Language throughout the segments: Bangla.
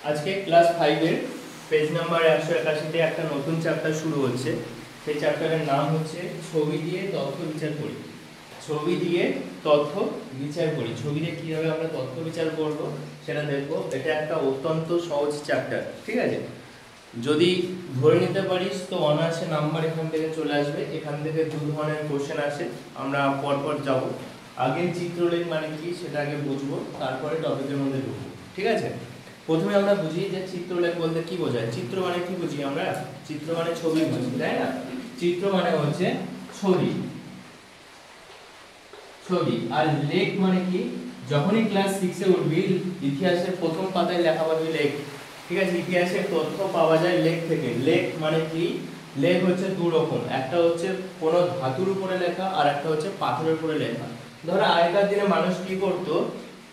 আজকে ক্লাস 5 এর পেজ নাম্বার 181 তে একটা নতুন চ্যাপ্টার শুরু হচ্ছে। সেই চ্যাপ্টারের নাম হচ্ছে ছবি দিয়ে তথ্য বিচার করি। ছবি দিয়ে তথ্য বিচার করি। ছবি দিয়ে কিভাবে আমরা তথ্য বিচার করব সেটা দেখব। এটা একটা অত্যন্ত সহজ চ্যাপ্টার, ঠিক আছে? যদি ধরে নিতে পারিস তো অনায়াসে নাম্বার এখান থেকে চলে আসবে। এখান থেকে দু ধরনের কোশ্চেন আসে, আমরা পরপর যাব। আগে চিত্রলেখ মানে কি সেটা আগে বুঝবো, তারপরে টপিকের মধ্যে ঢুকবো, ঠিক আছে? প্রথমে আমরা বুঝি যে চিত্রলেখ বলতে কি বোঝায়। চিত্র মানে কি বুঝি আমরা? চিত্র মানে ছবি বুঝি, তাই না? চিত্র মানে হচ্ছে ছবি, ছবি। আর লেখ মানে কি? যখনই ক্লাস 6 এ উঠবি ইতিহাসের প্রথম পাতায় লেখা পাবি লেখ, ঠিক আছে? ইতিহাসের তথ্য পাওয়া যায় লেখ থেকে। লেখ মানে কি? লেখ হচ্ছে দু রকম, একটা হচ্ছে কোনো ধাতুর উপরে লেখা আর একটা হচ্ছে পাথরের উপরে লেখা। ধরো আগেকার দিনে মানুষ কি করতো,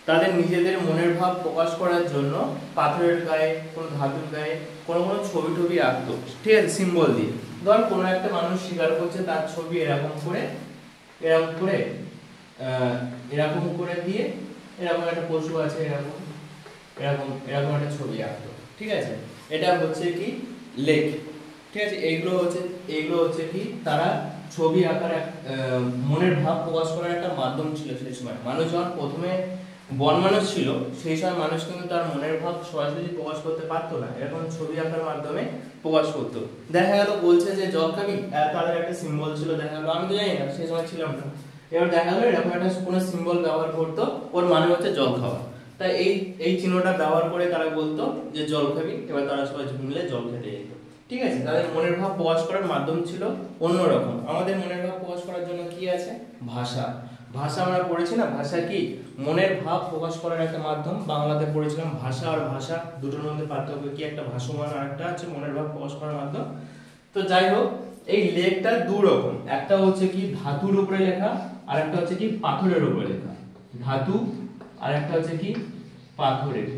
তাদের নিজেদের মনের ভাব প্রকাশ করার জন্য পাথরের গায়ে, কোনো ধাতুর গায়ে কোনো ছবি টবি আঁকতো, ঠিক আছে? সিম্বল দিয়ে। ধর কোনো একটা মানুষ স্বীকার করছে তার ছবি এরকম করে এরকম করে এরকম করে দিয়ে এরকম একটা পশু আছে, এরকম এরকম এরকম একটা ছবি আঁকতো, ঠিক আছে? এটা হচ্ছে কি লেখ, ঠিক আছে? এইগুলো হচ্ছে কি তারা ছবি আঁকার এক মনের ভাব প্রকাশ করার একটা মাধ্যম ছিল সেই সময়। মানুষ যখন প্রথমে বন মানুষ ছিল সেই সময় মানুষ কিন্তু তার মনের ভাব সরাসরি প্রকাশ করতে পারতো না, এরকম ছবি আঁকার মাধ্যমে প্রকাশ করতো। দেখা গেল বলছে যে জল খাবি, তাদের একটা সিম্বল ছিল, দেখা গেল আমি তো জানি না, সেই সময় ছিলাম না। এবার দেখা গেল এরকম একটা কোনো সিম্বল ব্যবহার করতো, ওর মানে হচ্ছে জল খাওয়া। তাই এই চিহ্নটা ব্যবহার করে তারা বলতো যে জল খাবি। এবার তারা সবাই মিলে জল খেতে যেত, ঠিক আছে? তাদের মনের ভাব প্রকাশ করার মাধ্যম ছিল অন্যরকম। আমাদের মনের ভাব প্রকাশ করার জন্য কি আছে? ভাষা। ভাষা আমরা পড়েছি না, ভাষা কি? মনের ভাব প্রকাশ করার একটা মাধ্যম। বাংলাতে পড়েছিলাম ভাষা আর ভাষা দুটোর মধ্যে পার্থক্য কি? একটা ভাসমান আর একটা হচ্ছে মনের ভাব প্রকাশ করার মাধ্যম। তো যাই হোক, এই লেখটা দু রকম, একটা হচ্ছে কি ধাতুর উপরে লেখা আর একটা হচ্ছে কি পাথরের উপরে লেখা। ধাতু আর একটা হচ্ছে কি পাথরের।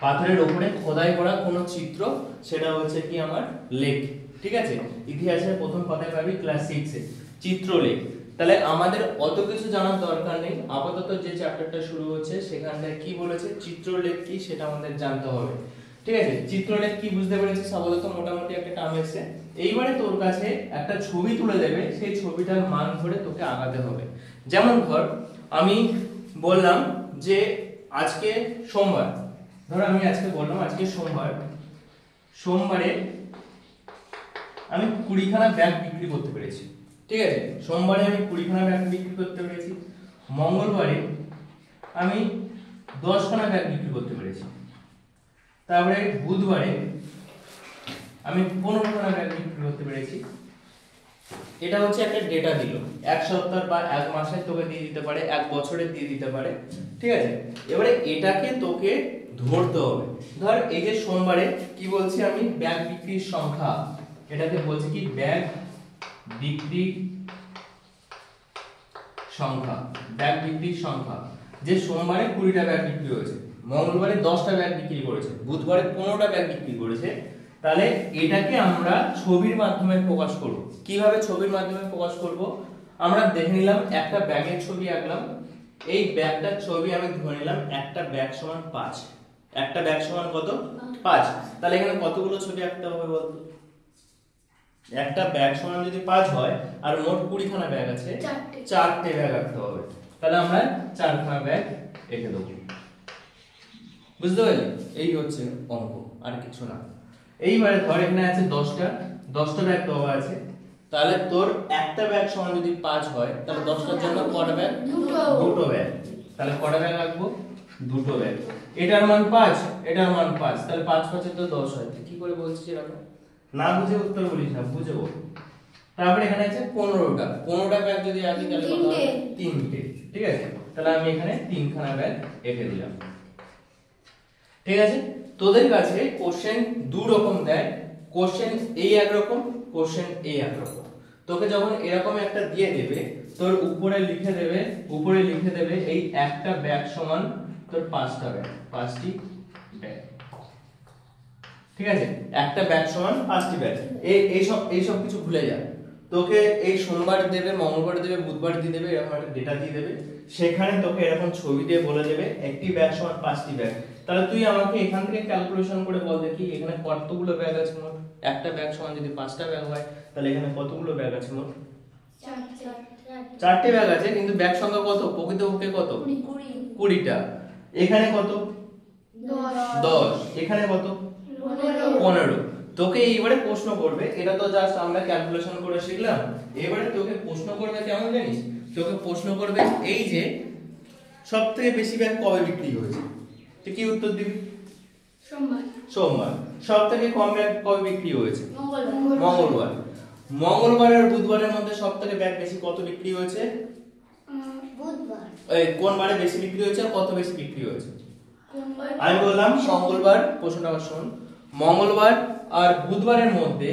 পাথরের উপরে খোদাই করা কোনো চিত্র, সেটা হচ্ছে কি আমার লেখ, ঠিক আছে? ইতিহাসের প্রথম পাতায় পাবি ক্লাস 6 এ চিত্রলেখ। তাহলে আমাদের অত কিছু জানার দরকার নেই, আপাতত যে চ্যাপ্টারটা শুরু হচ্ছে সেখানটায় কি বলেছে চিত্রলেখ কি সেটা আমাদের জানতে হবে, ঠিক আছে? চিত্রলেখ কি বুঝতে পেরেছিস আপাতত মোটামুটি একটা টার্ম এসে। এইবারে তোর কাছে একটা ছবি তুলে দেবে, সেই ছবিটার মান ধরে তোকে আঁকাতে হবে। যেমন ধর আমি বললাম যে আজকে সোমবার, ধর আমি আজকে বললাম আজকে সোমবার, সোমবারে আমি 20খানা ব্যাগ বিক্রি করতে পেরেছি, ঠিক আছে? সোমবারে আমি 20খানা ব্যাগ বিক্রি করতে পেরেছি। মঙ্গলবারে আমি 10খানা ব্যাগ বিক্রি করতে পেরেছি। তারপরে বুধবারে আমি 15খানা ব্যাগ বিক্রি করতে পেরেছি। এটা হচ্ছে একটা ডেটা দিল, এক সপ্তাহ বা এক মাসে তোকে দিয়ে দিতে পারে, এক বছরে দিয়ে দিতে পারে, ঠিক আছে? এবারে এটাকে তোকে ধরতে হবে। ধর এই যে সোমবারে কি বলছি আমি? ব্যাগ বিক্রির সংখ্যা, এটাকে বলছি কি ব্যাগ বিক্রির সংখ্যা। ব্যাগ বিক্রির সংখ্যা যে সোমবারে 20টা ব্যাগ বিক্রি হয়েছে, মঙ্গলবারে 10টা ব্যাগ বিক্রি করেছে, বুধবারে 15টা ব্যাগ বিক্রি করেছে। তাহলে এটাকে আমরা ছবির মাধ্যমে প্রকাশ করব। কিভাবে ছবির মাধ্যমে প্রকাশ করব? আমরা দেখে নিলাম একটা ব্যাগের ছবি আঁকলাম, এই ব্যাগটার ছবি আমি ধরে নিলাম একটা ব্যাগ সমান 5। একটা ব্যাগ সমান কত? 5। তাহলে এখানে কতগুলো ছবি আঁকতে হবে বলতো? একটা ব্যাগ সমান যদি 5 হয় আর মোট 20খানা ব্যাগ আছে, 4টে ব্যাগ আঁকতে হবে। তাহলে আমরা 4খানা ব্যাগ এঁকে দেবো, বুঝতে পারলি? এই হচ্ছে অঙ্ক, আর কিছু না। এইবারে ধর এখানে আছে 10টা ব্যাগ দেওয়া আছে। তাহলে তোর একটা ব্যাগ সমান যদি 5 হয় তাহলে 10টার জন্য কটা ব্যাগ? দুটো ব্যাগ। তাহলে কটা ব্যাগ রাখবো? দুটো ব্যাগ। এটার মান 5, এটার মান 5, তাহলে 5 5 তো 10 হয়। তুই কি করে বলছিস এরকম? না বুঝে উত্তর বলিস না, বুঝে বল। তারপরে এখানে আছে 15টা ব্যাগ যদি আঁকি তাহলে কত হবে? 3টে, ঠিক আছে? তাহলে আমি এখানে 3খানা ব্যাগ এঁকে দিলাম, ঠিক আছে? তোদের কাছে কোশ্চেন দু রকম দেয়, কোশ্চেন এই একরকম, কোশ্চেন এই একরকম। তোকে যখন এরকম একটা দিয়ে দেবে, তোর উপরে লিখে দেবে এই একটা ব্যাগ সমান তোর 5টা ব্যাগ, 5টি ব্যাগ, ঠিক আছে? একটা ব্যাগ সমান 5টি ব্যাগ। এই সব কিছু ভুলে যা। তোকে এই সোমবার দেবে, মঙ্গলবার দেবে, বুধবার দিয়ে দেবে, এরকম একটা ডেটা দিয়ে দেবে। সেখানে তোকে এরকম ছবি দিয়ে বলে দেবে একটি ব্যাগ সমান 5টি ব্যাগ। তাহলে তুই আমাকে এখান থেকে ক্যালকুলেশন করে বল দেখি এখানে কতগুলো ব্যাগ আছে মোট। একটা ব্যাগ সমান যদি 5টা ব্যাগ হয় তাহলে এখানে কতগুলো ব্যাগ আছে মোট? 4টে ব্যাগ আছে, কিন্তু ব্যাগ সংখ্যা কত প্রকৃতপক্ষে কত? 20টা। এখানে কত? 10। এখানে কত? 15। তোকে এইবারে প্রশ্ন করবে, এটা তো জাস্ট আমরা ক্যালকুলেশন করে শিখলাম, এবারে তোকে প্রশ্ন করবে কেমন জানিস? তোকে প্রশ্ন করবে এই যে সবথেকে বেশি ব্যাগ কবে বিক্রি হয়েছে, তুই কি উত্তর দিবি? সোমবার। সবথেকে কম ব্যাগ কবে বিক্রি হয়েছে? মঙ্গলবার। মঙ্গলবার আর বুধবারের মধ্যে সবথেকে ব্যাগ বেশি কত বিক্রি হয়েছে? বুধবার। এই কোন বারে বেশি বিক্রি হয়েছে আর কত বেশি বিক্রি হয়েছে? আমি বললাম মঙ্গলবার, প্রশ্নটা আবার শুন, মঙ্গলবার আর বুধবারের মধ্যে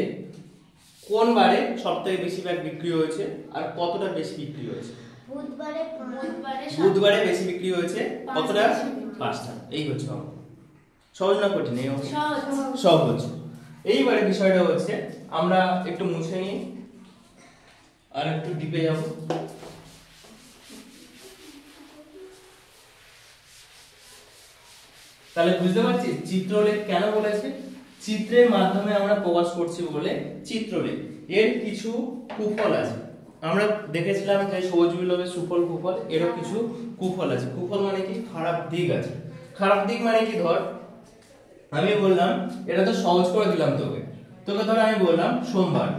কোন বারে সবথেকে বেশি ব্যাগ বিক্রি হয়েছে আর কতটা বেশি বিক্রি হয়েছে? বুধবারে বেশি বিক্রি হয়েছে, কতটা? 5টা। এই হচ্ছে অঙ্ক। সহজ না কঠিন? এই অঙ্ক সহজ। এইবারে বিষয়টা হচ্ছে আমরা একটু মুছে নিই আর একটু ডিপে যাব। তাহলে বুঝতে পারছিস চিত্রলেখ কেন বলেছে? চিত্রের মাধ্যমে আমরা প্রকাশ করছি বলে চিত্রলেখ। এর কিছু কুফল আছে, আমরা দেখেছিলাম যে সবুজ বিলোপের সুফল কুফল, এরও কিছু কুফল আছে। কুফল মানে কি? খারাপ দিক আছে। খারাপ দিক মানে কি? ধর আমি বললাম, এটা তো সহজ করে দিলাম তোকে, ধর আমি বললাম সোমবার,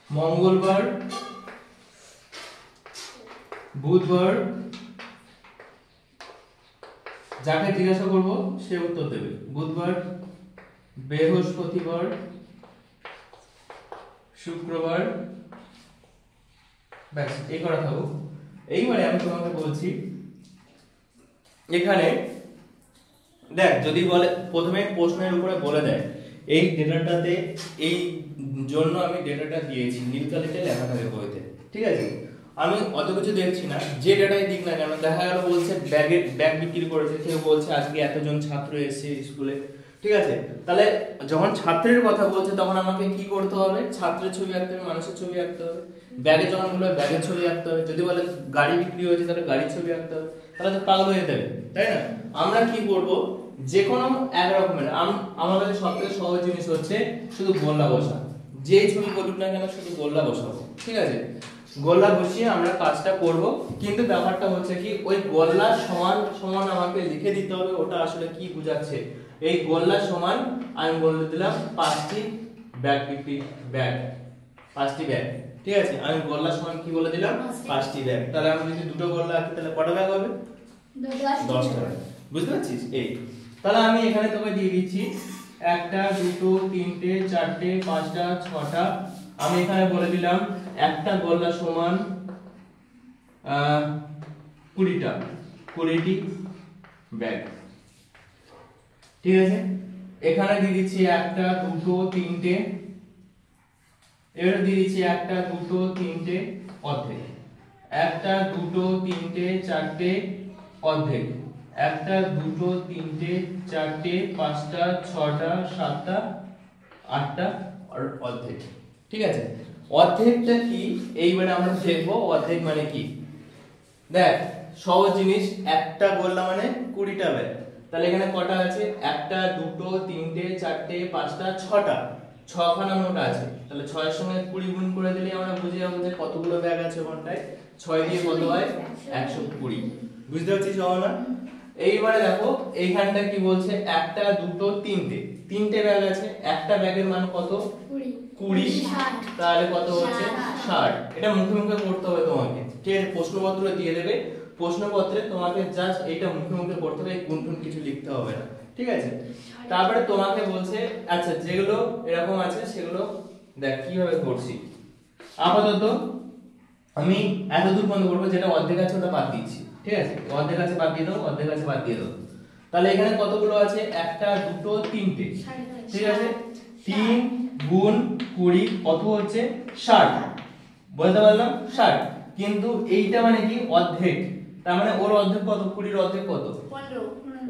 মঙ্গলবার, বুধবার, যাকে জিজ্ঞাসা করব সে উত্তর দেবে। বুধবার, বৃহস্পতিবার, শুক্রবার, ব্যাস এই করা থাকুক। এইবারে আমি তোমাকে বলছি, এখানে দেখ যদি বলে প্রথমে প্রশ্নের উপরে বলে দেয় এই ডেটাটাতে, এই জন্য আমি ডেটাটা দিয়েছি, নীল কালিতে লেখা থাকে বইতে, ঠিক আছে? আমি অত কিছু দেখছি না, যে ডেটাই দিক না কেন, দেখা গেল বলছে ব্যাগ বিক্রি করেছে, কেউ বলছে আজকে এতজন ছাত্র এসেছে স্কুলে, ঠিক আছে? তাহলে যখন ছাত্রের কথা বলছে তখন আমাকে কি করতে হবে? ছাত্রের ছবি আঁকতে হবে, মানুষের ছবি আঁকতে হবে। ব্যাগে যখন বলবে ব্যাগের ছবি আঁকতে হবে, যদি বলে গাড়ি বিক্রি হয়েছে তাহলে গাড়ির ছবি আঁকতে হবে, তাহলে তো পাগল হয়ে যাবে, তাই না? আমরা কি করব, যে কোনো এক রকমের আমার কাছে সবথেকে সহজ জিনিস হচ্ছে শুধু গোল্লা বসা। যেই ছবি বলুক না কেন শুধু গোল্লা বসাবো, ঠিক আছে? গোল্লা বসিয়ে আমরা কাজটা করব, কিন্তু ব্যাপারটা হচ্ছে কি ওই গোল্লা সমান সমান আমাকে লিখে দিতে হবে ওটা আসলে কি বোঝাচ্ছে। এই গোল্লা সমান আমি বলে দিলাম 5টি ব্যাগ বিক্রি, ব্যাগ 5টি ব্যাগ, ঠিক আছে? আমি গোল্লা সমান কি বলে দিলাম? 5টি ব্যাগ। তাহলে আমি যদি দুটো গোল্লা আঁকি তাহলে কটা ব্যাগ হবে? 10টা ব্যাগ। বুঝতে পারছিস? এই তাহলে আমি এখানে তোকে দিয়ে দিচ্ছি 1টা 2টো 3টে 4টে 5টা 6টা। আমি এখানে বলে দিলাম একটা গোল্লা সমান 20টি ব্যাগ, ঠিক আছে? এখানে দিয়ে দিচ্ছি 1টা 2টো 3টে, এবারে দিয়ে দিচ্ছি 1টা 2টো 3টে অর্ধেক, 1টা 2টো 3টে 4টে অর্ধেক, 1টা 2টো 3টে 4টে 5টা 6টা 7টা 8টা আর অর্ধেক, ঠিক আছে? অর্ধেকটা কি এইবারে আমরা দেখবো অর্ধেক মানে কি। দেখ সহজ জিনিস, একটা গোল্লা মানে 20টা ব্যাগ, তাহলে এখানে কটা আছে? 1টা 2টো 3টে 4টে 5টা 6টা, 6খানা মোট আছে। তাহলে 6 এর সঙ্গে 20 গুণ করে দিলে আমরা বুঝে যাবো যে কতগুলো ব্যাগ আছে ওখানটায়। 6 দিয়ে কত হয়? 120। বুঝতে পারছিস না? এইবারে দেখো এইখানটা কি বলছে, 1টা 2টো 3টে ব্যাগ আছে, একটা ব্যাগের মান কত? 20। তাহলে কত হচ্ছে? 60। এটা মুখে মুখে করতে হবে তোমাকে, ঠিক আছে? প্রশ্নপত্র দিয়ে দেবে, প্রশ্নপত্রে তোমাকে জাস্ট এটা মুখে মুখে করতে হবে, গুণ কিছু লিখতে হবে না, ঠিক আছে? তারপরে তোমাকে বলছে আচ্ছা যেগুলো এরকম আছে সেগুলো দেখ কিভাবে করছি। আপাতত আমি এতদূর পর্যন্ত করবো, যেটা অর্ধেক আছে ওটা বাদ দিচ্ছি, ঠিক আছে? অর্ধেক আছে বাদ দিয়ে দাও, অর্ধেক আছে বাদ দিয়ে দাও। তাহলে এখানে কতগুলো আছে? 1টা 2টো 3টে, ঠিক আছে? 3 গুণ 20 কত হচ্ছে? 60। বলতে পারলাম 60, কিন্তু এইটা মানে কি অর্ধেক, তার মানে ওর অর্ধেক কত? 20 এর অর্ধেক কত? 15।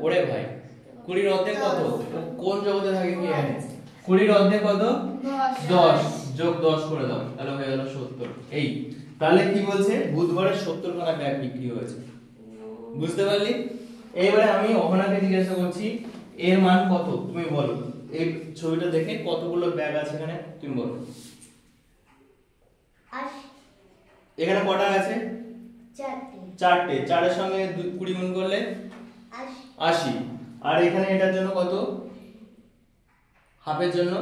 ওরে ভাই 20 এর অর্ধেক কত? কোন জগতে থাকে কি জানে? 20 এর অর্ধেক কত? 10 যোগ 10 করে দাও, তাহলে হয়ে গেল 70। এই তাহলে কি বলছে? বুধবারে 70 খানা ব্যাগ বিক্রি হয়েছে। বুঝতে পারলি? এইবারে আমি অহনাকে জিজ্ঞাসা করছি এর মান কত, তুমি বলো। এই ছবিটা দেখে কতগুলো ব্যাগ আছে এখানে তুমি বলো। এখানে কটা আছে? চারটে। 4 এর সঙ্গে 20 গুণ করলে 80। আর এখানে এটার জন্য কত? হাফের জন্য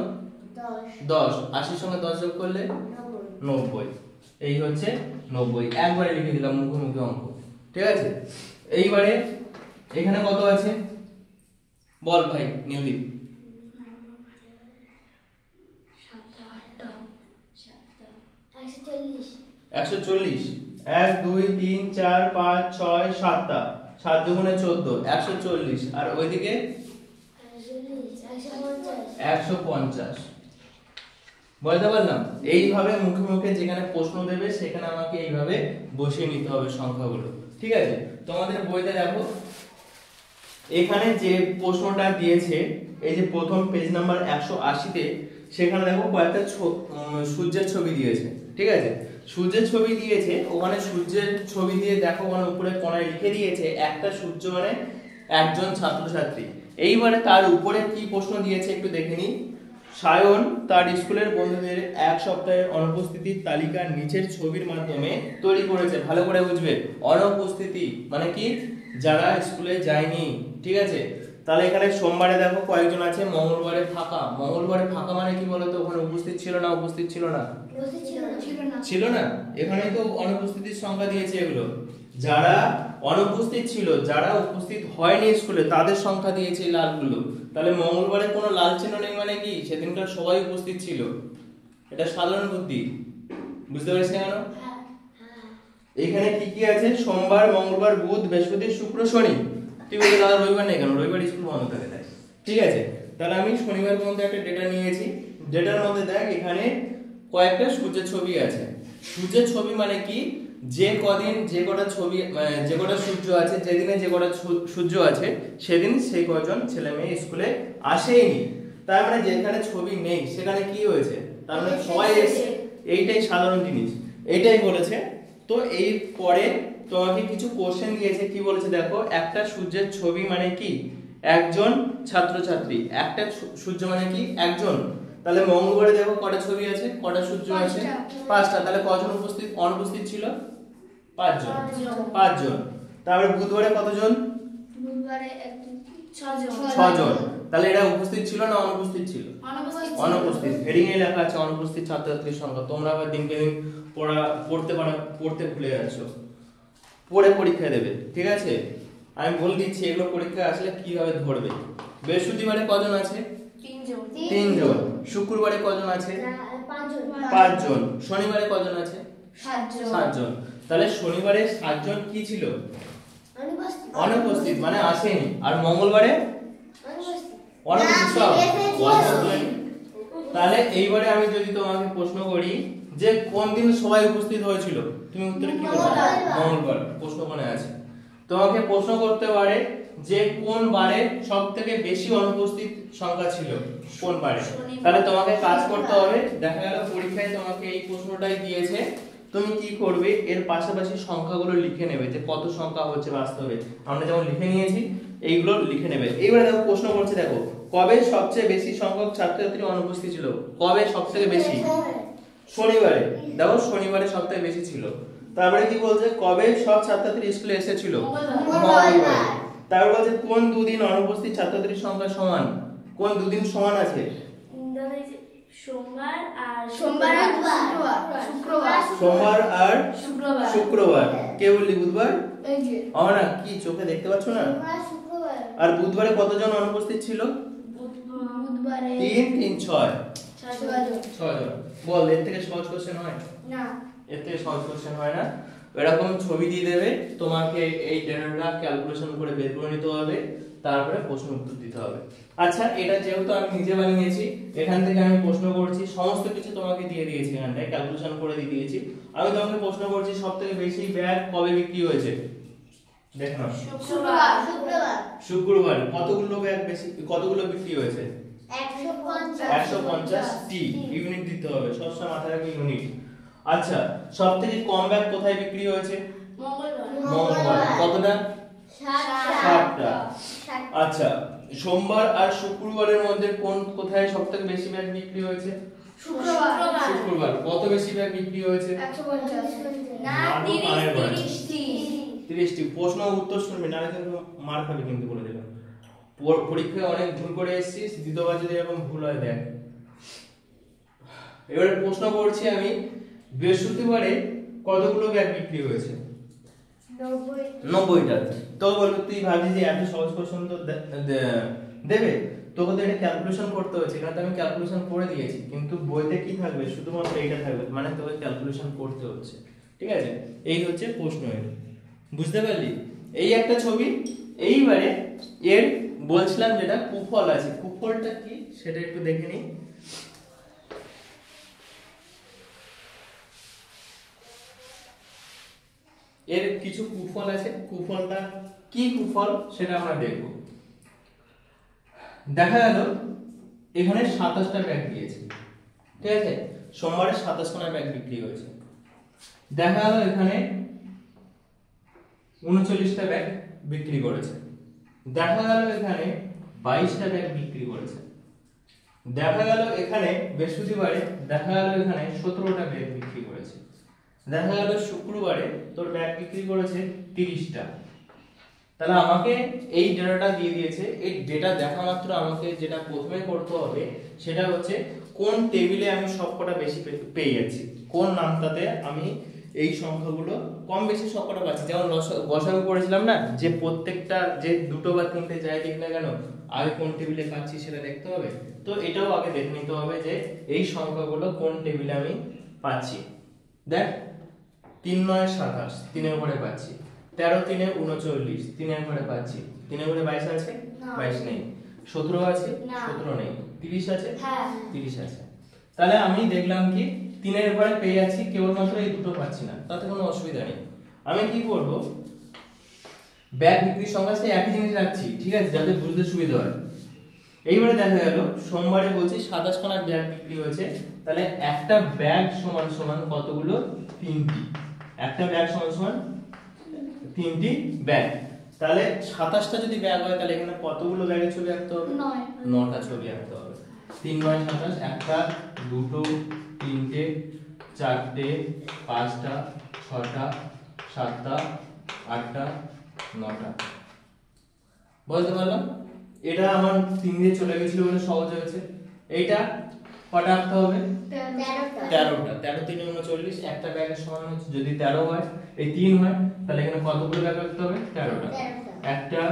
10। 80 সঙ্গে 10 যোগ করলে 90। এই হচ্ছে 90। একবারে লিখে দিলাম মুখোমুখি অঙ্ক, ঠিক আছে? এইবারে এখানে কত আছে বল ভাই নীলদীপ? 140। 1 2 3 4 5 6 7টা, 7 দুগুণে 14, 140। আর ওইদিকে 150। বলতে পারলাম? এইভাবে মুখে মুখে যেখানে প্রশ্ন দেবে সেখানে আমাকে এইভাবে বসিয়ে নিতে হবে সংখ্যাগুলো, ঠিক আছে? তোমাদের বইতে দেখো এখানে যে প্রশ্নটা দিয়েছে, এই যে প্রথম পেজ নাম্বার 180 তে, সেখানে দেখো কয়েকটা সূর্যের ছবি দিয়েছে, ঠিক আছে? সূর্যের ছবি দিয়েছে, ওখানে সূর্যের ছবি দিয়ে দেখো ওখানে উপরে কোণায় লিখে দিয়েছে একটা সূর্য মানে একজন ছাত্রছাত্রী। এইবারে তার উপরে কি প্রশ্ন দিয়েছে একটু দেখে নিই। সায়ন তার স্কুলের বন্ধুদের এক সপ্তাহের অনুপস্থিতির তালিকা নিচের ছবির মাধ্যমে তৈরি করেছে। ভালো করে বুঝবে, অনুপস্থিতি মানে কি? যারা স্কুলে যায়নি, ঠিক আছে? তাহলে এখানে সোমবারে দেখো কয়েকজন আছে, মঙ্গলবারে ফাঁকা। মঙ্গলবারে ফাঁকা মানে কি বলতো? ওখানে উপস্থিত ছিল না? উপস্থিত ছিল না? ছিল না। এখানে তো অনুপস্থিতির সংখ্যা দিয়েছে এগুলো। যারা অনুপস্থিত ছিল, যারা উপস্থিত হয়নি স্কুলে, তাদের সংখ্যা দিয়েছে লালগুলো। তাহলে মঙ্গলবারে কোনো লাল চিহ্ন নেই মানে কি? সেদিনকার সবাই উপস্থিত ছিল। এটা সাধারণ বুদ্ধি, বুঝতে পেরেছ কেন? এখানে কি কি আছে? সোমবার, মঙ্গলবার, বুধ, বৃহস্পতি, শুক্র, শনি। তুই বলবি দাদা রবিবার নেই কেন? রবিবার স্কুল বন্ধ থাকে তাই, ঠিক আছে? তাহলে আমি শনিবার পর্যন্ত একটা ডেটা নিয়েছি। ডেটার মধ্যে দেখ এখানে কয়েকটা সূর্যের ছবি আছে। সূর্যের ছবি মানে কি? যে কদিন যে কটা ছবি যে কটা সূর্য আছে, যেদিনে যে কটা সূর্য আছে সেদিন সেই কয়জন ছেলে মেয়ে স্কুলে আসেইনি। তার মানে যেখানে ছবি নেই সেখানে কি হয়েছে? তার মানে সবাই এসেছে। এইটাই সাধারণ জিনিস, এইটাই বলেছে। তো এই পরে তোমাকে কিছু কোশ্চেন দিয়েছে, কি বলেছে দেখো। একটা সূর্যের ছবি মানে কি? একজন ছাত্রছাত্রী। একটা সূর্য মানে কি? একজন। তাহলে মঙ্গলবারে দেখো কটা ছবি আছে, কটা সূর্য আছে? 5টা। তাহলে কজন অনুপস্থিত ছিল? 5 জন। 5 জন। তারপরে বুধবারে কতজন? বুধবারে 6 জন। 6 জন। তাহলে এরা উপস্থিত ছিল না অনুপস্থিত ছিল? অনুপস্থিত। হেডিং এ লেখা আছে অনুপস্থিত ছাত্রছাত্রীর সংখ্যা। তোমরা আবার দিনকে দিন পড়তে ভুলে যাচ্ছো, পড়ে পরীক্ষা দেবে, ঠিক আছে? আমি বলে দিচ্ছি এগুলো পরীক্ষায় আসলে কিভাবে ধরবে। বৃহস্পতিবারে কজন আছে? 3 জন। শুক্রবারে কজন আছে? 5 জন। শনিবারে কজন আছে? 7 জন। তাহলে শনিবারে 7 জন কি ছিল? অনুপস্থিত মানে আসেনি। আর মঙ্গলবারে অনুপস্থিত। তাহলে এইবারে আমি যদি তোমাকে প্রশ্ন করি যে কোন দিন সবাই উপস্থিত হয়েছিল, তুমি উত্তরে কি বলবে? মঙ্গলবার। প্রশ্ন কোণে আছে। তোমাকে প্রশ্ন করতে পারে যে কোন বারে সবথেকে বেশি অনুপস্থিত সংখ্যা ছিল, কোন বারে? তাহলে তোমাকে কাজ করতে হবে। দেখা গেল পরীক্ষায় তোমাকে এই প্রশ্নটাই দিয়েছে, তুমি কি করবে? এর পাশাপাশি সংখ্যাগুলো লিখে নেবে যে কত সংখ্যা হচ্ছে বাস্তবে। আমরা যেমন লিখে নিয়েছি এইগুলো লিখে নেবে। এইবারে দেখো প্রশ্ন করছে, দেখো কবে সবচেয়ে বেশি সংখ্যক ছাত্রছাত্রী অনুপস্থিত ছিল? কবে সবথেকে বেশি? শনিবারে। দেখো শনিবারে সবথেকে বেশি ছিল। তারপরে কি বলছে? কবে সব ছাত্রছাত্রী স্কুলে এসেছিল? মঙ্গলবারে। তারপর বলছে কোন দুদিন অনুপস্থিত ছাত্রছাত্রীর সংখ্যা সমান? কোন দুদিন সমান আছে? সোমবার আর শুক্রবার। কে বললি বুধবার? না কি চোখে দেখতে পাচ্ছ না? আর বুধবারে কতজন অনুপস্থিত ছিল? বুধবারে 3 3 6 জন। বল এর থেকে সহজ কোশ্চেন হয় না? এর থেকে সহজ কোশ্চেন হয় না। এরকম ছবি দিয়ে দেবে, তোমাকে এই ডেটাটা ক্যালকুলেশন করে বের করে নিতে হবে, তারপরে প্রশ্ন উত্তর দিতে হবে। আচ্ছা, এটা যেহেতু আমি নিজে বানিয়েছি, এখান থেকে আমি প্রশ্ন করছি, সমস্ত কিছু তোমাকে দিয়ে দিয়েছি, এখানটায় ক্যালকুলেশন করে দিয়ে দিয়েছি। আমি তোমাকে প্রশ্ন করছি সবথেকে বেশি ব্যাগ কবে বিক্রি হয়েছে? দেখো না, শুক্রবার। কতগুলো ব্যাগ বেশি, কতগুলো বিক্রি হয়েছে? 150 টি। ইউনিট দিতে হবে, সবসময় মাথায় রাখবে ইউনিট। আচ্ছা, সবথেকে কম ব্যাগ কোথায় বিক্রি হয়েছে? মঙ্গলবার। কতটা? আচ্ছা, সোমবার আর শুক্রবারের মধ্যে কোথায় সবথেকে বেশি ব্যাগ বিক্রি হয়েছে? শুক্রবার। কত বেশি ব্যাগ বিক্রি হয়েছে? 30টি। প্রশ্ন উত্তর শুনবি, নাহলে কিন্তু মার খাবে কিন্তু, বলে দিলাম। পরীক্ষায় অনেক ভুল করে এসেছিস, দ্বিতীয়বার যদি এরকম ভুল হয় দেখ। এবারে প্রশ্ন করছি আমি, বৃহস্পতিবারে কতগুলো ব্যাগ বিক্রি হয়েছে? 90টা। তো বলবো তুই ভাবছি যে এত সহজ প্রশ্ন তো দেবে, তোকে তো এটা ক্যালকুলেশন করতে হচ্ছে, কারণ আমি ক্যালকুলেশন করে দিয়েছি, কিন্তু বইতে কি থাকবে? শুধুমাত্র এটা থাকবে, মানে তোকে ক্যালকুলেশন করতে হচ্ছে। ঠিক আছে, এই হচ্ছে প্রশ্ন। এর বুঝতে পারলি? এই একটা ছবি। এইবারে এর বলছিলাম যেটা কুফল আছে, কুফলটা কি সেটা একটু দেখে নিই। এর কিছু কুফল আছে, কুফলটা কি কুফল সেটা আমরা দেখব। দেখা গেল এখানে 27টা ব্যাগ দিয়েছে, ঠিক আছে, সোমবারে 27খানা ব্যাগ বিক্রি হয়েছে। দেখা গেল এখানে 39টা ব্যাগ বিক্রি করেছে। দেখা গেল এখানে 22টা ব্যাগ বিক্রি করেছে। দেখা গেল এখানে বৃহস্পতিবারে দেখা গেল এখানে 17টা ব্যাগ বিক্রি করেছে। দেখা গেল শুক্রবারে তোর ব্যাগ বিক্রি করেছে 30টা। তাহলে আমাকে এই ডেটাটা দিয়ে দিয়েছে। এই ডেটা দেখা মাত্র আমাকে যেটা প্রথমে করতে হবে সেটা হচ্ছে কোন টেবিলে আমি সবকটা বেশি পেয়ে যাচ্ছি, কোন নামটাতে আমি এই সংখ্যাগুলো কম বেশি সবকটা পাচ্ছি। যেমন গসাগু করেছিলাম না, যে প্রত্যেকটা যে দুটো বা তিনটে যাই দিক না কেন আগে কোন টেবিলে পাচ্ছি সেটা দেখতে হবে। তো এটাও আগে দেখে নিতে হবে যে এই সংখ্যাগুলো কোন টেবিলে আমি পাচ্ছি। দেখ, 3 9 27, 3 ঘরে পাচ্ছি। 13 3 39, 3 ঘরে পাচ্ছি। 3 ঘরে 22 আছে? 22 নেই। 17 আছে? 17 নেই। 30 আছে? 30 আছে। তাহলে আমি দেখলাম কি 3 ঘরে পেয়ে যাচ্ছি, কেবলমাত্র এই দুটো পাচ্ছি না, তাতে কোনো অসুবিধা নেই। আমি কি করব, ব্যাগ বিক্রির সংখ্যা সেই একই জিনিস রাখছি, ঠিক আছে, যাতে বুঝতে সুবিধা হয়। এইবারে দেখা গেল সোমবারে বলছি 27খানা ব্যাগ বিক্রি হয়েছে, তাহলে একটা ব্যাগ সমান সমান কতগুলো? 3টি। একটা ব্যাগ সমান সমান 3টি ব্যাগ। তাহলে 27টা যদি ব্যাগ হয় তাহলে এখানে কতগুলো ব্যাগের ছবি আঁকতে হবে? 9টা ছবি আঁকতে হবে। 3 9 27, একটা, দুটো, তিনটে, চারটে, পাঁচটা, ছটা, সাতটা, আটটা, 9টা। বলতে পারলাম? এটা আমার 3 দিয়ে চলে গেছিল বলে সহজ হয়েছে। এইটা কটা আঁকতে হবে? 13টা। 13 3 39, একটা ব্যাগের সমান হচ্ছে যদি 13 হয়, এই 3 হয়, তাহলে এখানে কতগুলো ব্যাগ রাখতে হবে? 13টা। একটা,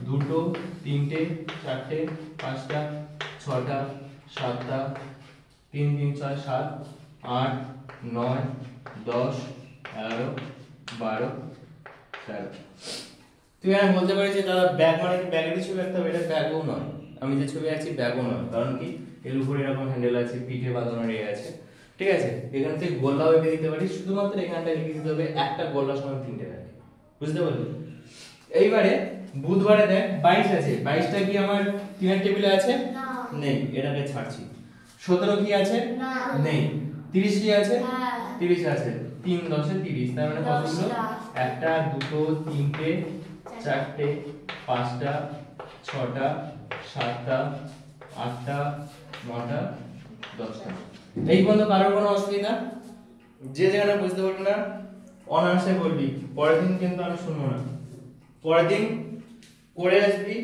দুটো, তিনটে, চারটে, পাঁচটা, ছটা, সাতটা, 3 3 6 7 8 9 10 11 12 13। তুই আমি বলতে পারি যে দাদা ব্যাগ মানে কি ব্যাগের ছবি একটা? এটা ব্যাগও নয়, আমি যে ছবি আছি ব্যাগও নয়। কারণ কি এর উপরে এরকম হ্যান্ডেল আছে, পিঠে বাঁধানোর এ আছে, ঠিক আছে। এখান থেকে গোল্লাও এঁকে দিতে পারি, শুধুমাত্র এখানটা লিখে দিতে হবে একটা গোল্লা সমান 3টে ব্যাগ। বুঝতে পারলি? এইবারে বুধবারে দেখ 22 আছে। 22টা কি আমার 3এর টেবিলে আছে? নেই, এটাকে ছাড়ছি। 17 কি আছে? নেই। 30 কি আছে? 30 আছে। 3 10 30, তার মানে কতগুলো? একটা, দুটো, তিনটে, চারটে, পাঁচটা, ছটা, সাতটা, আটটা, 9টা, 10টা। এই পর্যন্ত কারোর কোনো অসুবিধা? যে যেখানে বুঝতে পারবি না অনার্সে বলবি, পরের দিন কিন্তু আমি শুনবো না। পরের দিন করে আসবি,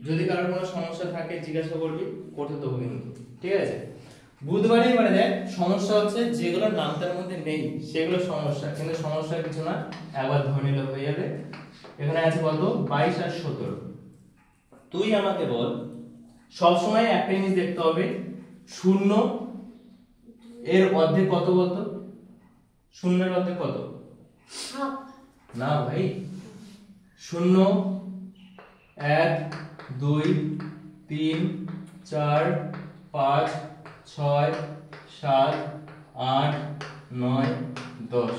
যদি কারোর কোনো সমস্যা থাকে জিজ্ঞাসা করবি, করতে দেবো কিন্তু, ঠিক আছে। বুধবারে এবারে দেখ সমস্যা হচ্ছে যেগুলো নামটার মধ্যে নেই সেগুলো সমস্যা, কিন্তু সমস্যা কিছু না, একবার ধরে নিলে হয়ে যাবে। এখানে আছে কত? 22 আর 17। তুই আমাকে বল, সবসময় একটা জিনিস দেখতে হবে, শূন্য এর অর্ধেক কত বলতো? শূন্যের অর্ধেক কত? না ভাই, 0 1 2 3 4 5 6 7 8 9 10।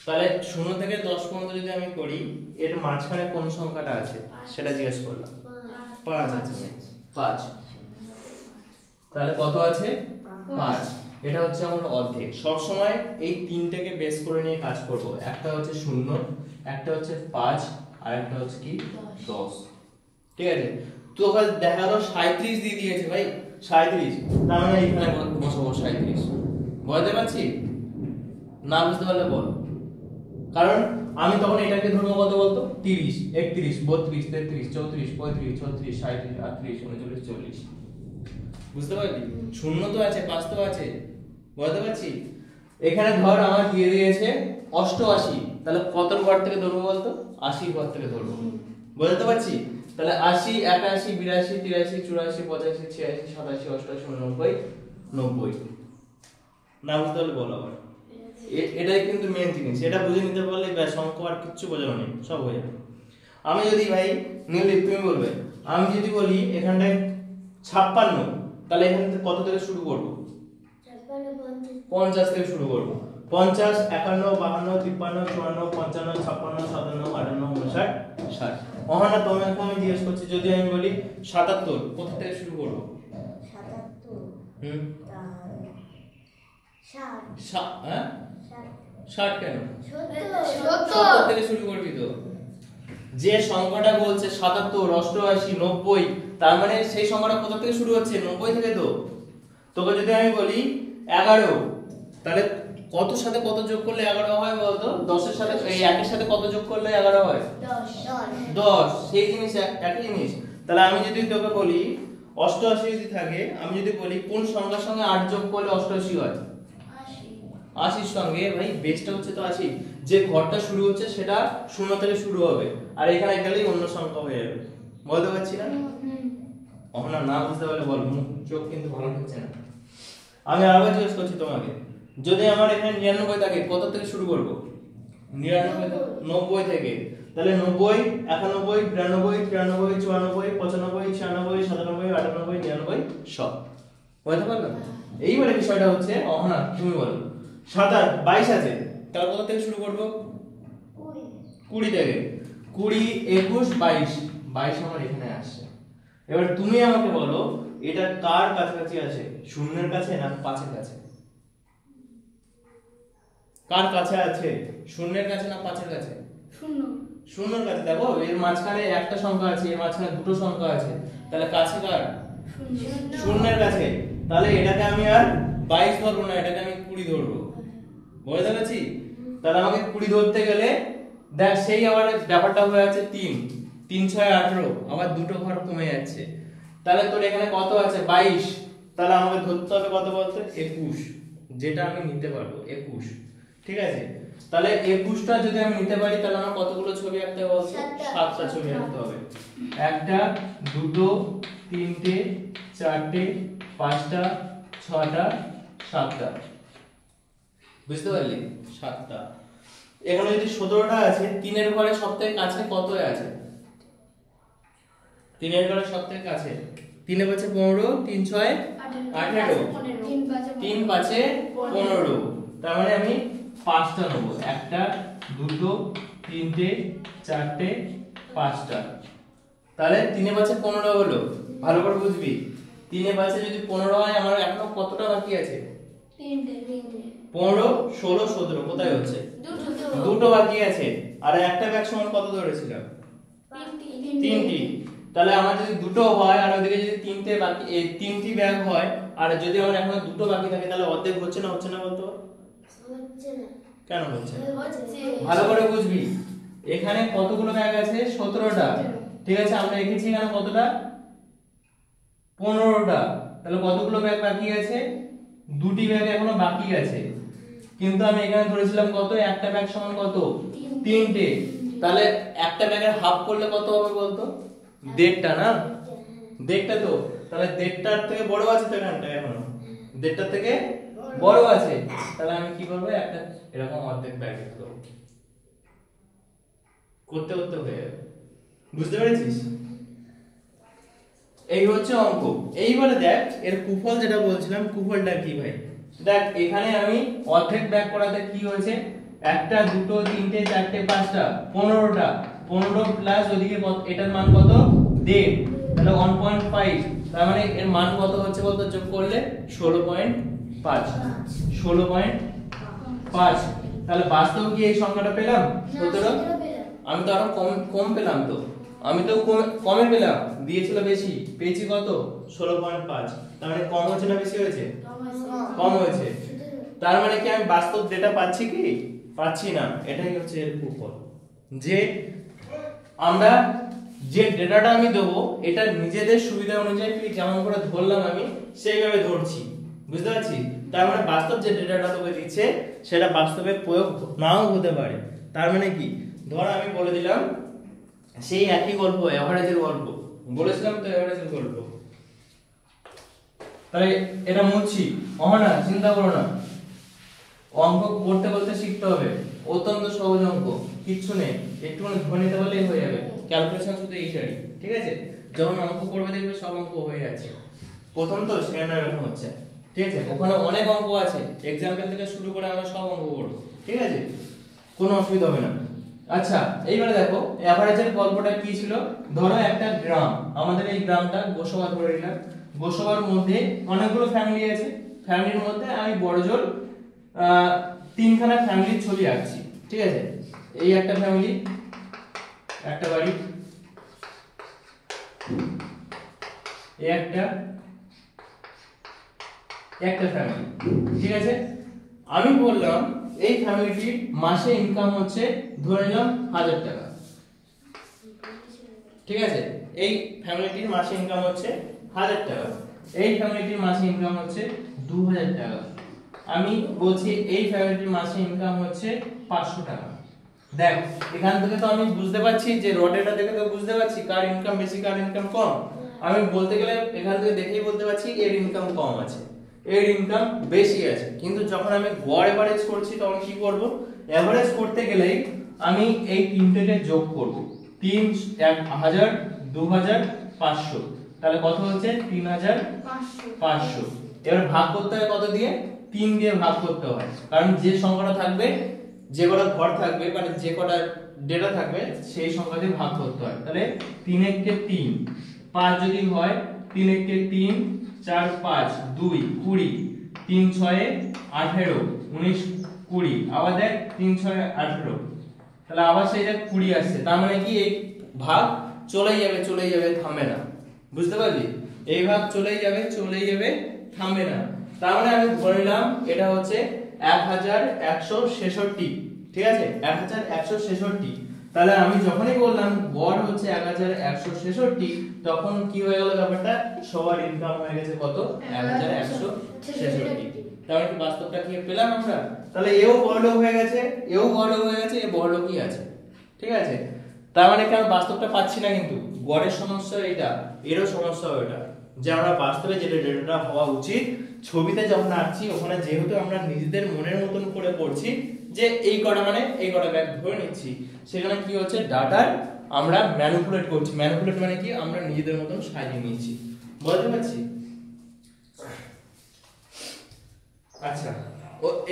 তাহলে 0 থেকে 10 পর্যন্ত যদি আমি করি, এর মাঝখানে কোন সংখ্যাটা আছে সেটা জিজ্ঞেস করলাম। 5 আছে। 5, তাহলে কত আছে? 5। এটা হচ্ছে আমার অর্ধেক। সব সময় এই তিনটাকে বেস করে নিয়ে কাজ করব। একটা হচ্ছে 0, একটা হচ্ছে 5, আর একটা হচ্ছে কি 10। ঠিক আছে, তো ওখানে দেখা গেল 37 দিয়ে দিয়েছে ভাই, 37, তার মানে এখানে বসাবো 37। বুঝতে পারছি না? বুঝতে পারলে বল। কারণ আমি তখন এটাকে ধরবো কত বলতো, 30, 31, 32, 33, 34, 35, 36, 37, 38, 39, 40। বুঝতে পারলি? শূন্য তো আছে, 5 তো আছে। বুঝতে পারছি? এখানে ধর আমার দিয়ে দিয়েছে 88, তাহলে কতর ঘর থেকে ধরবো বলতো, 80 ঘর থেকে ধরবো। বুঝতে পারছি? তাহলে 80, 81, 82, 83, 84, 85, 86, 87, 88, 89, 90। না বুঝতে পারলে বলো আবার। এটাই কিন্তু মেন জিনিস, এটা বুঝে নিতে পারলে ব্যাস, অঙ্ক আর কিচ্ছু বোঝানো নেই, সব হয়ে যাবে। আমি যদি ভাই নিলে তুমি বলবে, আমি যদি বলি এখানটায় 56, তাহলে এখান থেকে কত থেকে শুরু করব? 50 থেকে শুরু করব। 50, 51, 52, 53, 54, 55, 56, 57, 58, 59, 60। অহনা তোমাকে আমি জিজ্ঞেস করছি, যদি আমি বলি 77, কোথা থেকে শুরু করব? 77 হ্যাঁ 60 কেন? 70 থেকে শুরু করবি তো। যে সংখ্যাটা বলছে 77, 88, 90, তার মানে সেই সংখ্যাটা কোথা থেকে শুরু হচ্ছে? 90 থেকে তো। তোকে যদি আমি বলি 11, তাহলে কত সাথে কত যোগ করলে 11 হয় বলতো? 10 এর সাথে এই 1 এর সাথে কত যোগ করলে 11 হয়? 10। সেই জিনিস একই জিনিস। তাহলে আমি যদি তোকে বলি 88 যদি থাকে, আমি যদি বলি কোন সংখ্যার সঙ্গে 8 যোগ করলে 88 হয়? 80 সঙ্গে ভাই, বেসটা হচ্ছে তো 80। যে ঘরটা শুরু হচ্ছে সেটা 0 থেকে শুরু হবে, আর এখানে গেলেই অন্য সংখ্যা হয়ে যাবে। বলতে পারছি না? ওখানে না বুঝতে পারলে বল, মুখ চোখ কিন্তু ভালো হচ্ছে না। আমি আবার জিজ্ঞেস করছি তোমাকে, যদি আমার এখানে 99 থাকে, কত থেকে শুরু করব? 90 থেকে। তাহলে 90, 91, 92, 93, 94, 95, 96, 97, 98, 99, 100। বুঝতে পারলাম? এইবারে বিষয়টা হচ্ছে, অহনা তুমি বলো, 22 আছে, তাহলে কত থেকে শুরু করব? 20 থেকে। 20, 21, 22, 22 আমার এখানে আসছে। এবার তুমি আমাকে বলো, এটা কার কাছাকাছি আছে? শূন্যের কাছে না 5 এর কাছে? কার কাছে আছে? শূন্যের কাছে না 5 এর কাছে? শূন্যের কাছে। দেখো এর মাঝখানে একটা সংখ্যা আছে, এর মাঝখানে দুটো সংখ্যা আছে, তাহলে কাছে কার? শূন্যের কাছে। তাহলে এটাকে আমি আর 22 ধরবো না, এটাকে আমি 20 ধরবো। বুঝতে পেরেছি? তাহলে আমাকে 20 ধরতে গেলে দেখ, সেই আবার ব্যাপারটা হয়ে আছে 3, 3 6 18, আবার দুটো ঘর কমে যাচ্ছে। তাহলে তোর এখানে কত আছে? 22। তাহলে আমাকে ধরতে হবে কত বলতে? 21, যেটা আমি নিতে পারবো 21। ঠিক আছে, তাহলে 21টা যদি আমি নিতে পারি, তাহলে আমার কতগুলো ছবি আঁকতে হবে বলতো? 7টা ছবি আঁকতে হবে। 1টা, 2টো, 3টে, 4টে, 5টা, 6টা, 7টা। বুঝতে পারলি? 7টা। এখানে যদি 17টা আছে, 3 এর ঘরে সবথেকে কাছে কত আছে? 3 এর ঘরে সবথেকে কাছে 3 এ পাচ্ছে 15, 3 6 18, 3 পাচ্ছে 15। তার মানে আমি 5টা নেব। 1টা, 2টো, 3টে, 4টে, 5টা। তাহলে 3 এ পাচ্ছে 15 হলো। ভালো করে বুঝবি, 3 এ পাচ্ছে যদি 15 হয়, আমার এখনো কতটা বাকি আছে? 15, 16, 17 কোথায় হচ্ছে? দুটো বাকি আছে। আর একটা ব্যাগ সমান কত ধরেছিলাম? 3টি। তাহলে আমার যদি দুটো হয়, আর ওদিকে যদি 3টে বাকি, এই 3টি ব্যাগ হয়, আর যদি আমার এখনো দুটো বাকি থাকে, তাহলে অর্ধেক হচ্ছে না হচ্ছে না বলতো? কেন হচ্ছে? ভালো করে বুঝবি, এখানে কতগুলো ব্যাগ আছে? 17টা। ঠিক আছে, আমরা এঁকেছি এখানে কতটা? 15টা। তাহলে কতগুলো ব্যাগ বাকি আছে? দুটি ব্যাগ এখনো বাকি আছে। কিন্তু আমি এখানে ধরেছিলাম কত? একটা ব্যাগ সমান কত? 3টে। তাহলে একটা ব্যাগের হাফ করলে কত হবে বলতো? 1.5টা না? 1.5টা তো। তাহলে 1.5টার থেকে বড় আছে তো এখানটা, এখনো 1.5টার থেকে বড় আছে। তাহলে আমি কি করব? একটা এরকম অর্ধেক ব্যাগ করব, করতে করতে হয়ে যাবে। বুঝতে পেরেছিস? এই হচ্ছে অঙ্ক। এইবারে দেখ এর কুফল, যেটা বলছিলাম, কুফলটা কি ভাই? দেখ এখানে আমি অর্ধেক ব্যাগ করাতে কি হয়েছে? 1টা, 2টো, 3টে, 4টে, 5টা, 15টা। 15 প্লাস ওদিকে এটার মান কত? 1.5, তাহলে 1.5। তার মানে এর মান কত হচ্ছে বলতো যোগ করলে? 16.5। 16.5। তাহলে বাস্তবে কি এই সংখ্যাটা পেলাম? 17? আমি তো আরো কম পেলাম তো। আমি তো কমে পেলাম, দিয়েছিল বেশি, পেয়েছি কত 16.5। তার মানে কম হচ্ছে না বেশি হয়েছে? কম হয়েছে। তার মানে কি আমি বাস্তব ডেটা পাচ্ছি কি? পাচ্ছি না। এটাই হচ্ছে এর কুফল, যে আমরা যে ডেটাটা আমি দেবো এটা নিজেদের সুবিধা অনুযায়ী যেমন করে ধরলাম আমি সেইভাবে ধরছি, বুঝতে পারছি? তার মানে বাস্তব যে ডেটাটা তোকে দিচ্ছে সেটা বাস্তবে প্রয়োগ নাও হতে পারে। তার মানে কি, ধর আমি বলে দিলাম সেই একই গল্প, এভারেজের গল্প বলেছিলাম তো, এভারেজের গল্প। তাহলে এটা মুছছি, না চিন্তা করো না, অঙ্ক করতে করতে শিখতে হবে, অত্যন্ত সহজ অঙ্ক, কিচ্ছু নেই, একটুখানি ধরে নিতে পারলেই হয়ে যাবে। ক্যালকুলেশন শুধু এইটাই, ঠিক আছে? যখন অঙ্ক করবে দেখবে সব অঙ্ক হয়ে যাচ্ছে। প্রথম তো সেখানে এরকম হচ্ছে, ঠিক আছে? ওখানে অনেক অঙ্ক আছে, এক্সাম্পল থেকে শুরু করে আমরা সব অঙ্ক করব, ঠিক আছে? কোনো অসুবিধা হবে না। আচ্ছা, এইবারে দেখো এভারেজের গল্পটা কি ছিল। ধরো একটা গ্রাম, আমাদের এই গ্রামটা গোসবা ধরে নিলাম। গোসবার মধ্যে অনেকগুলো ফ্যামিলি আছে, ফ্যামিলির মধ্যে আমি বড়জোর তিনখানা ফ্যামিলির ছবি আঁকছি, ঠিক আছে? এই একটা ফ্যামিলি, একটা বাড়ি, এই একটা ফ্যামিলি, ঠিক আছে? আমি বললাম এই ফ্যামিলিটির মাসে ইনকাম হচ্ছে ধরে নিলাম 1000 টাকা, ঠিক আছে? এই ফ্যামিলিটির মাসে ইনকাম হচ্ছে 1000 টাকা, এই ফ্যামিলিটির মাসে ইনকাম হচ্ছে 2000 টাকা। আমি বলছি এই ফ্যামিলিটির মাসে ইনকাম হচ্ছে 500 টাকা। দেখ এখান থেকে তো আমি বুঝতে পারছি যে রডেটা দেখে তো বুঝতে পারছি কার ইনকাম বেশি কার ইনকাম কম। আমি বলতে গেলে এখান থেকে দেখেই বলতে পারছি এর ইনকাম কম আছে, এর ইনকাম বেশি আছে। কিন্তু যখন আমি গড় এভারেজ করছি তখন কি করব? এভারেজ করতে গেলেই আমি এই তিনটেকে যোগ করব, 3 1000 2000 500, তাহলে কত হচ্ছে 3500। এবার ভাগ করতে হয় কত দিয়ে? 3 দিয়ে ভাগ করতে হয়, কারণ যে সংখ্যাটা থাকবে, যে কটা ঘর থাকবে মানে যে কটা ডেটা থাকবে সেই সংখ্যা দিয়ে ভাগ করতে হয়। তাহলে 3 একে 3, 5 যদি হয় 3 একে 3, 4 5 2 20, 3 6 18 19 20, আবার দেখ 3 6 18, তাহলে আবার সেই দেখ 20 আসছে। তার মানে কি এই ভাগ চলেই যাবে থামবে না, বুঝতে পারলি? এই ভাগ চলেই যাবে থামবে না। তার মানে আমি ধরে নিলাম এটা হচ্ছে 1166, ঠিক আছে? 1166। তাহলে আমি যখনই বললাম গড় হচ্ছে 1166, তখন কি হয়ে গেল ব্যাপারটা? সবার ইনকাম হয়ে গেছে কত? 1166। তাহলে কি বাস্তবটা কি পেলাম আমরা? তাহলে এও বড়লোক হয়ে গেছে, এও বড়লোক হয়ে গেছে, এ বড়লোকই আছে, ঠিক আছে? তার মানে কি আমি বাস্তবটা পাচ্ছি না, কিন্তু গড়ের সমস্যা এটা, এরও সমস্যা এটা, যে আমরা বাস্তবে যেটা ডেটাটা হওয়া উচিত ছবিতে যখন আঁকছি ওখানে যেহেতু আমরা নিজেদের মনের মতন করে পড়ছি যে এই কটা মানে এই কটা ব্যাগ ধরে নিচ্ছি, সেখানে কি হচ্ছে ডাটার আমরা ম্যানিপুলেট করছি। ম্যানিপুলেট মানে কি? আমরা নিজেদের মতন সাজিয়ে নিচ্ছি, বুঝতে পারছি? আচ্ছা,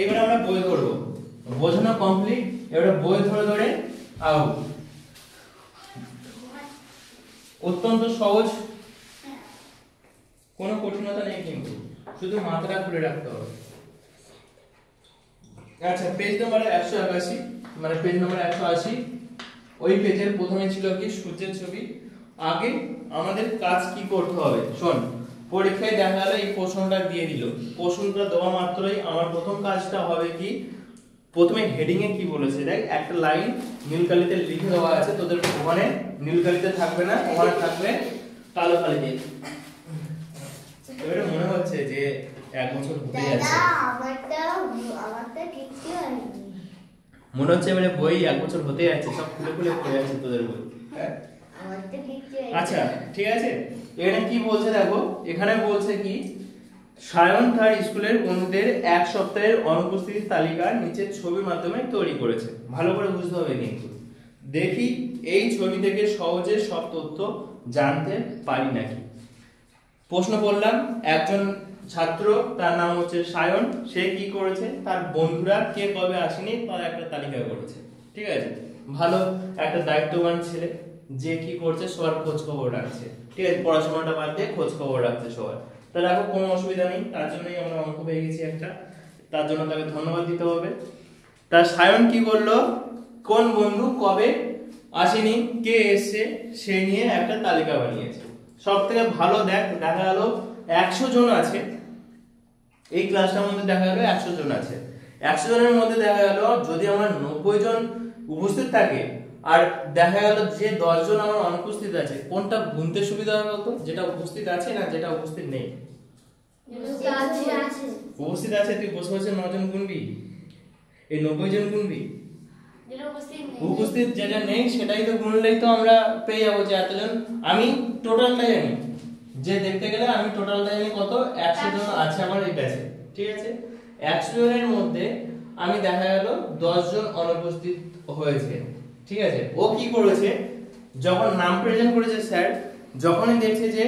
এবারে আমরা বই করব, বোঝানো কমপ্লিট। এবারে বই ধরে ধরে আউট, অত্যন্ত সহজ, কোনো কঠিনতা নেই, কিন্তু শুধু মাথাটা খুলে রাখতে হবে। আচ্ছা, পেজ নাম্বার 181, মানে পেজ নাম্বার 180, ওই পেজের প্রথমে ছিল কি সূর্যের ছবি। আগে আমাদের কাজ কি করতে হবে শোন, পরীক্ষায় দেখা গেল এই প্রশ্নটা দিয়ে দিল, প্রশ্নটা দেওয়া মাত্রই আমার প্রথম কাজটা হবে কি, প্রথমে হেডিং এ কি বলেছে দেখ, একটা লাইন নীল কালিতে লিখে দেওয়া আছে, তোদের ওখানে নীল কালিতে থাকবে না, ওখানে থাকবে কালো কালিতে। এবারে মনে হচ্ছে যে এক বছর হতে যাচ্ছে, মনে হচ্ছে এবারে বই এক বছর হতে যাচ্ছে, সব খুলে খুলে পড়ে যাচ্ছে তোদের বই, হ্যাঁ? আচ্ছা ঠিক আছে, এখানে কি বলছে দেখো, এখানে বলছে কি সায়ন তার স্কুলের বন্ধুদের এক সপ্তাহের অনুপস্থিতির তালিকা নিচের ছবির মাধ্যমে তৈরি করেছে। ভালো করে বুঝতে হবে কিন্তু, দেখি এই ছবি থেকে সহজে সব তথ্য জানতে পারি নাকি। প্রশ্ন করলাম, একজন ছাত্র তার নাম হচ্ছে সায়ন, সে কি করেছে তার বন্ধুরা কে কবে আসেনি তার একটা তালিকা করেছে, ঠিক আছে? ভালো একটা দায়িত্ববান ছেলে, যে কি করছে সবার খোঁজ খবর রাখছে, ঠিক আছে? পড়াশোনাটা বাদ দিয়ে খোঁজ খবর রাখছে সবার। তাহলে এখন কোনো অসুবিধা নেই, তার জন্যই আমরা অঙ্ক পেয়ে গেছি একটা, তার জন্য তাকে ধন্যবাদ দিতে হবে। তার সায়ন কি করলো, কোন বন্ধু কবে আসেনি, কে এসছে সে নিয়ে একটা তালিকা বানিয়েছে। সব থেকে ভালো দেখা গেল 100 জন আছে এই ক্লাসটার মধ্যে, দেখা গেল 100 জন আছে। 100 জনের মধ্যে দেখা গেল যদি আমার 90 জন উপস্থিত থাকে আর দেখা গেল যে 10 জন আমার অনুপস্থিত আছে, কোনটা গুনতে সুবিধা হবে বলতো? যেটা উপস্থিত আছে না যেটা উপস্থিত নেই? উপস্থিত আছে তুই বসে বসে 9 জন গুনবি, এই 90 জন গুনবি? উপস্থিত যেটা নেই সেটাই তো গুনলেই তো আমরা পেয়ে যাবো যে এতজন। আমি টোটালটা জানি, যে দেখতে গেলে আমি টোটালটা জানি কত, 100 জন আছে আমার এই ব্যাচে, ঠিক আছে? 100 জনের মধ্যে আমি দেখা গেল 10 জন অনুপস্থিত হয়েছে, ঠিক আছে? ও কি করেছে, যখন নাম প্রেজেন্ট করেছে স্যার, যখনই দেখছে যে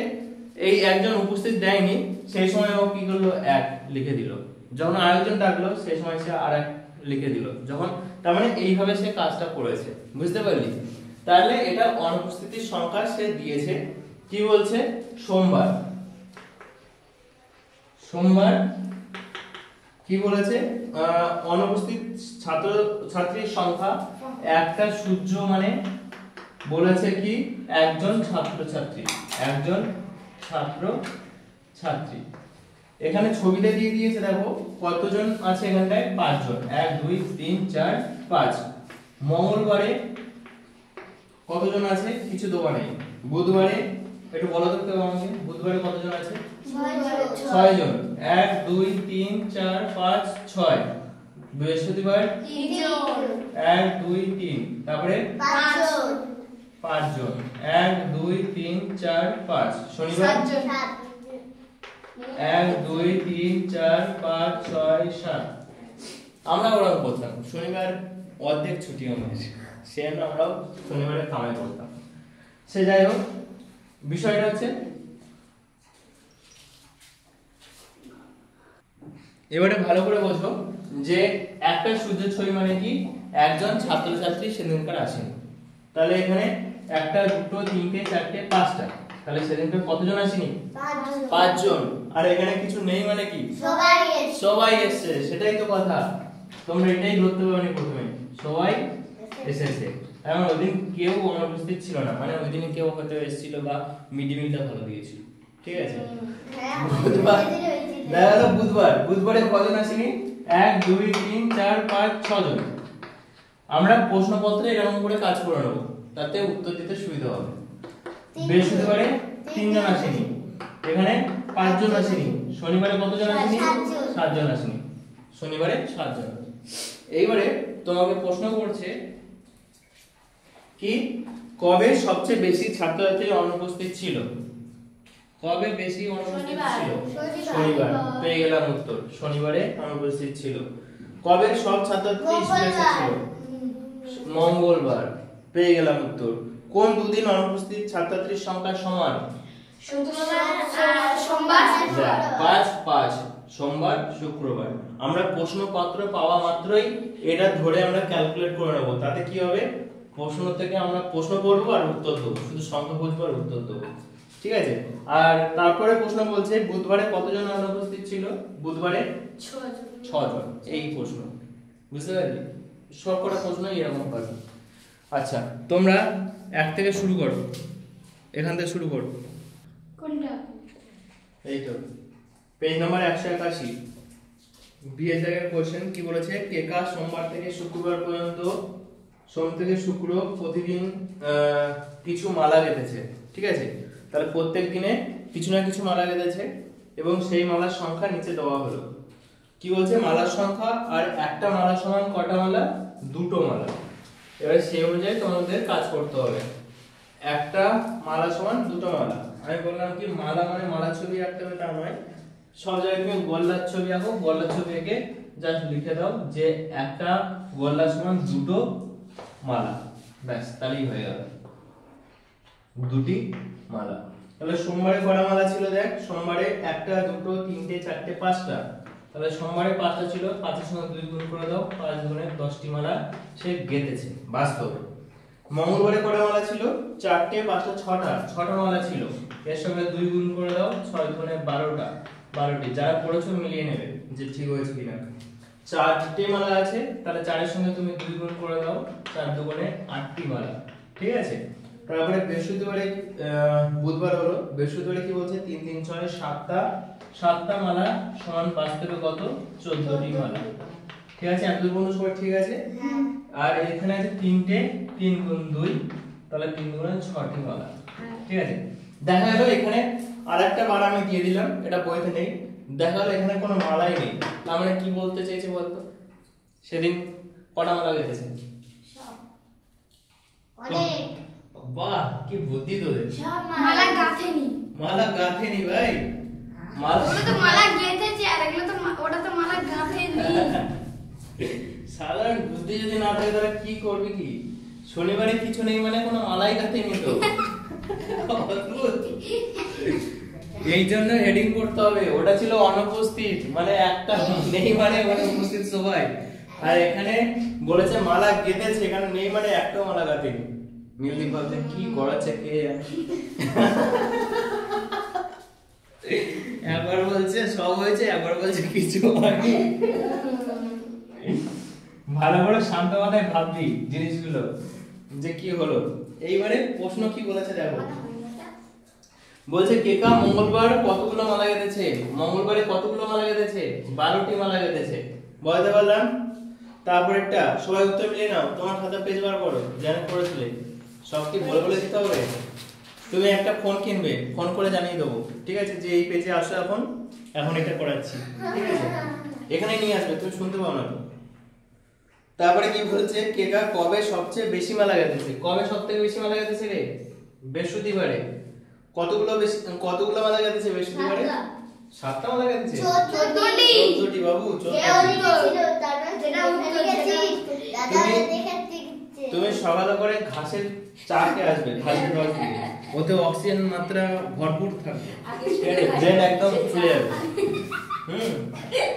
এই একজন উপস্থিত দেয়নি, সেই সময় ও কি করলো, 1 লিখে দিল। যখন আরেকজন ডাকলো সেই সময় সে আরেক লিখে দিল। যখন, তার মানে এইভাবে সে কাজটা করেছে, বুঝতে পারলি? তাহলে এটা অনুপস্থিতির সংখ্যা সে দিয়েছে। কি বলছে, সোমবার। সোমবার কি বলেছে, অনুপস্থিত ছাত্র ছাত্রীর সংখ্যা একটা সূর্য, মানে বলেছে কি একজন ছাত্র ছাত্রী, একজন ছাত্র ছাত্রী। এখানে ছবিতে দিয়ে দিয়েছে, দেখো কতজন আছে এখানটায়, 5 জন। 1 2 3 4 5। মঙ্গলবারে কতজন আছে, কিছু দেওয়া নেই। বুধবারে একটু বলো তো কেউ আমাকে, বুধবারে কতজন আছে? 6 জন। 1 2 3 4 5 6। বৃহস্পতিবার 1 2 3, তারপরে 5 জন। 1 2 3 4 5। শনিবার 1 2 3 4 5 6 7। আমরা ওরকম করতাম, শনিবার অর্ধেক ছুটি আমাদের, সেজন্য আমরাও শনিবারে কামাই করতাম। সে যাই হোক, বিষয়টা হচ্ছে এবারে ভালো করে বোঝো যে একটা সূর্য ছবি মানে কি, একজন ছাত্রছাত্রী সেদিনকার আসেন। তাহলে এখানে 1 2 3 4 5টা, তাহলে সেদিনকার কতজন আসেনি? 5 জন। আর এখানে কিছু নেই মানে কি, সবাই এসেছে, সেটাই তো কথা। তোমরা এটাই ধরতে পারবে প্রথমে, সবাই এসেছে। এবং ওইদিন কেউ অনুপস্থিত ছিল না, মানে ওই দিনে কেউ হয়তো এসেছিল বা মিড ডে মিলটা ভালো দিয়েছিল, ঠিক আছে? বুধবার, দেখা গেল বুধবারে কজন আসেনি? 1 2 3 4 5 6 জন। আমরা প্রশ্নপত্রে এরকম করে কাজ করে নেব, তাতে উত্তর দিতে সুবিধা হবে। বৃহস্পতিবারে 3 জন আসেনি, এখানে 5 জন আসেনি। শনিবারে কতজন আসেনি? 7 জন আসেনি। শনিবারে 7 জন। এইবারে তোমাকে প্রশ্ন করছে কি, কবে সবচেয়ে বেশি ছাত্রছাত্রী অনুপস্থিত ছিল? কবে বেশি অনুপস্থিত ছিল? শনিবার। পেয়ে গেলাম উত্তর, শনিবারে অনুপস্থিত ছিল। কবে সব ছাত্রছাত্রী স্কুলে এসেছিল? মঙ্গলবার। পেয়ে গেলাম উত্তর। কোন দুদিন অনুপস্থিত ছাত্রছাত্রীর সংখ্যা সমান? সোমবার 5 5, সোমবার শুক্রবার। আমরা প্রশ্নপত্র পাওয়া মাত্রই এটা ধরে আমরা ক্যালকুলেট করে নেব, তাতে কি হবে, প্রশ্ন থেকে আমরা প্রশ্ন পড়বো আর উত্তর দেবো, শুধু সংখ্যা বলবো আর উত্তর দেবো, ঠিক আছে? আর তারপরে প্রশ্ন বলছে বুধবারে কতজন অনুপস্থিত ছিল? বুধবারে 6 জন। এই প্রশ্ন, বুঝতে পারলি? সবকটা প্রশ্ন এরকম পাবে। আচ্ছা, তোমরা 1 থেকে শুরু করো, এখান থেকে শুরু করো। কোনটা? এই তো পেজ নাম্বার 181, বিএস এর কোশ্চেন কি বলেছে, কেকা সোমবার থেকে শুক্রবার পর্যন্ত, সোম থেকে শুক্র প্রতিদিন কিছু মালা গেঁথেছে, ঠিক আছে? তাহলে প্রত্যেক দিনে কিছু না কিছু মালা গেঁথেছে এবং সেই মালার সংখ্যা নিচে দেওয়া হলো। কি বলছে, মালার সংখ্যা, আর একটা মালা সমান কটা মালা? 2টো মালা। এবার সেই অনুযায়ী তোমাদের কাজ করতে হবে। একটা মালা সমান 2টো মালা। আমি বললাম কি, মালা মানে মালা ছবি আঁকতে হবে তা নয়, সব জায়গায় তুমি গোল্লার ছবি আঁকো, গোল্লার ছবি এঁকে জাস্ট লিখে দাও যে একটা গোল্লা সমান 2টো মালা, ব্যাস, তাহলেই হয়ে গেল 2টি মালা। তাহলে সোমবারে কটা মালা ছিল দেখ, সোমবারে 1 2 3 4 5টা। তাহলে সোমবারে 5টা ছিল, 5 এর সঙ্গে 2 গুণ করে দাও, 5 গুণে 10টি মালা সে গেঁথেছে বাস্তবে। মঙ্গলবারে কটা মালা ছিল? 4টে, 5টা 6টা মালা ছিল, এর সঙ্গে 2 গুণ করে দাও, 6 গুণে 12টি। যারা পড়েছো মিলিয়ে নেবে যে ঠিক হয়েছে কিনা। 4টে মালা আছে, তাহলে 4 এর সঙ্গে তুমি 2 গুণ করে দাও, 4 দুগুণে 8টি মালা, ঠিক আছে। তারপরে বৃহস্পতিবারে বুধবার হলো, বৃহস্পতিবারে কি বলছে 3 3 6 7টা মালা সমান 5 থেকে কত 14টি মালা। ঠিক আছে, এত পর্যন্ত সবাই ঠিক আছে। আর এখানে আছে 3টে 3 গুণ 2 তাহলে 3 গুণ 6টি মালা। ঠিক আছে, দেখা গেল এখানে আরেকটা বার আমি দিয়ে দিলাম, এটা বইতে নেই। দেখা গেল এখানে কোনো মালাই নেই, তার মানে কি বলতে চাইছে বলতো? সেদিন কটা মালা গেছে? অনেক। বাহ, কি বুদ্ধি তোদের। মালা গাঁথেনি। মালা গাঁথেনি ভাই, মালা ওটা তো মালা গেঁথেছে, আর এগুলো তো ওটা তো মালা গাঁথেনি। সাধারণ বুদ্ধি যদি না থাকে তাহলে কি করবে কি? শনিবারে কিছু নেই মানে কোনো মালাই গাঁথেনি তো। অদ্ভুত। এই জন্য হেডিং করতে হবে, ওটা ছিল অনুপস্থিত, মানে একটা নেই মানে উপস্থিত সবাই। আর এখানে বলেছে মালা গেঁথেছে, এখানে নেই মানে একটাও মালা গাঁথেনি। মিলদি ভাবছে কি করাচ্ছে কে জানে। একবার বলছে সব হয়েছে, একবার বলছে কিছু হয়নি। ভালো করে শান্ত মাথায় ভাববি জিনিসগুলো যে কি হলো। এইবারে প্রশ্ন কি বলেছে দেখো, বলছে কেকা মঙ্গলবার কতগুলো মালা গেঁথেছে? মঙ্গলবারে কতগুলো মালা গেঁথেছে? 12টি মালা গেঁথেছে, বলতে পারলাম। তারপরেরটা সবাই উত্তর মিলিয়ে নাও, তোমার খাতা পেজ বার করো, জানা করেছিলে সব কি বলে বলে দিতে হবে। তুমি একটা ফোন কিনবে, ফোন করে জানিয়ে দেবো, ঠিক আছে, যে এই পেজে আসো এখন এটা করাচ্ছি, ঠিক আছে, এখানে নিয়ে আসবে, তুমি শুনতে পাও না তো। তারপরে কি বলছে কেকা কবে সবচেয়ে বেশি মালা গেঁথেছে? কবে সবথেকে বেশি মালা গেঁথেছে রে? বৃহস্পতিবারে। কতগুলো মালা গেঁথেছে বৃহস্পতিবারে? 7টা মালা গেঁথেছে। 14টি বাবু, 14টি। তুমি সকালে করে ঘাসের চা খেয়ে আসবে, ঘাসের রস দিয়ে, ওতে অক্সিজেন মাত্রা ভরপুর থাকবে, ব্রেন একদম ফুলে যাবে।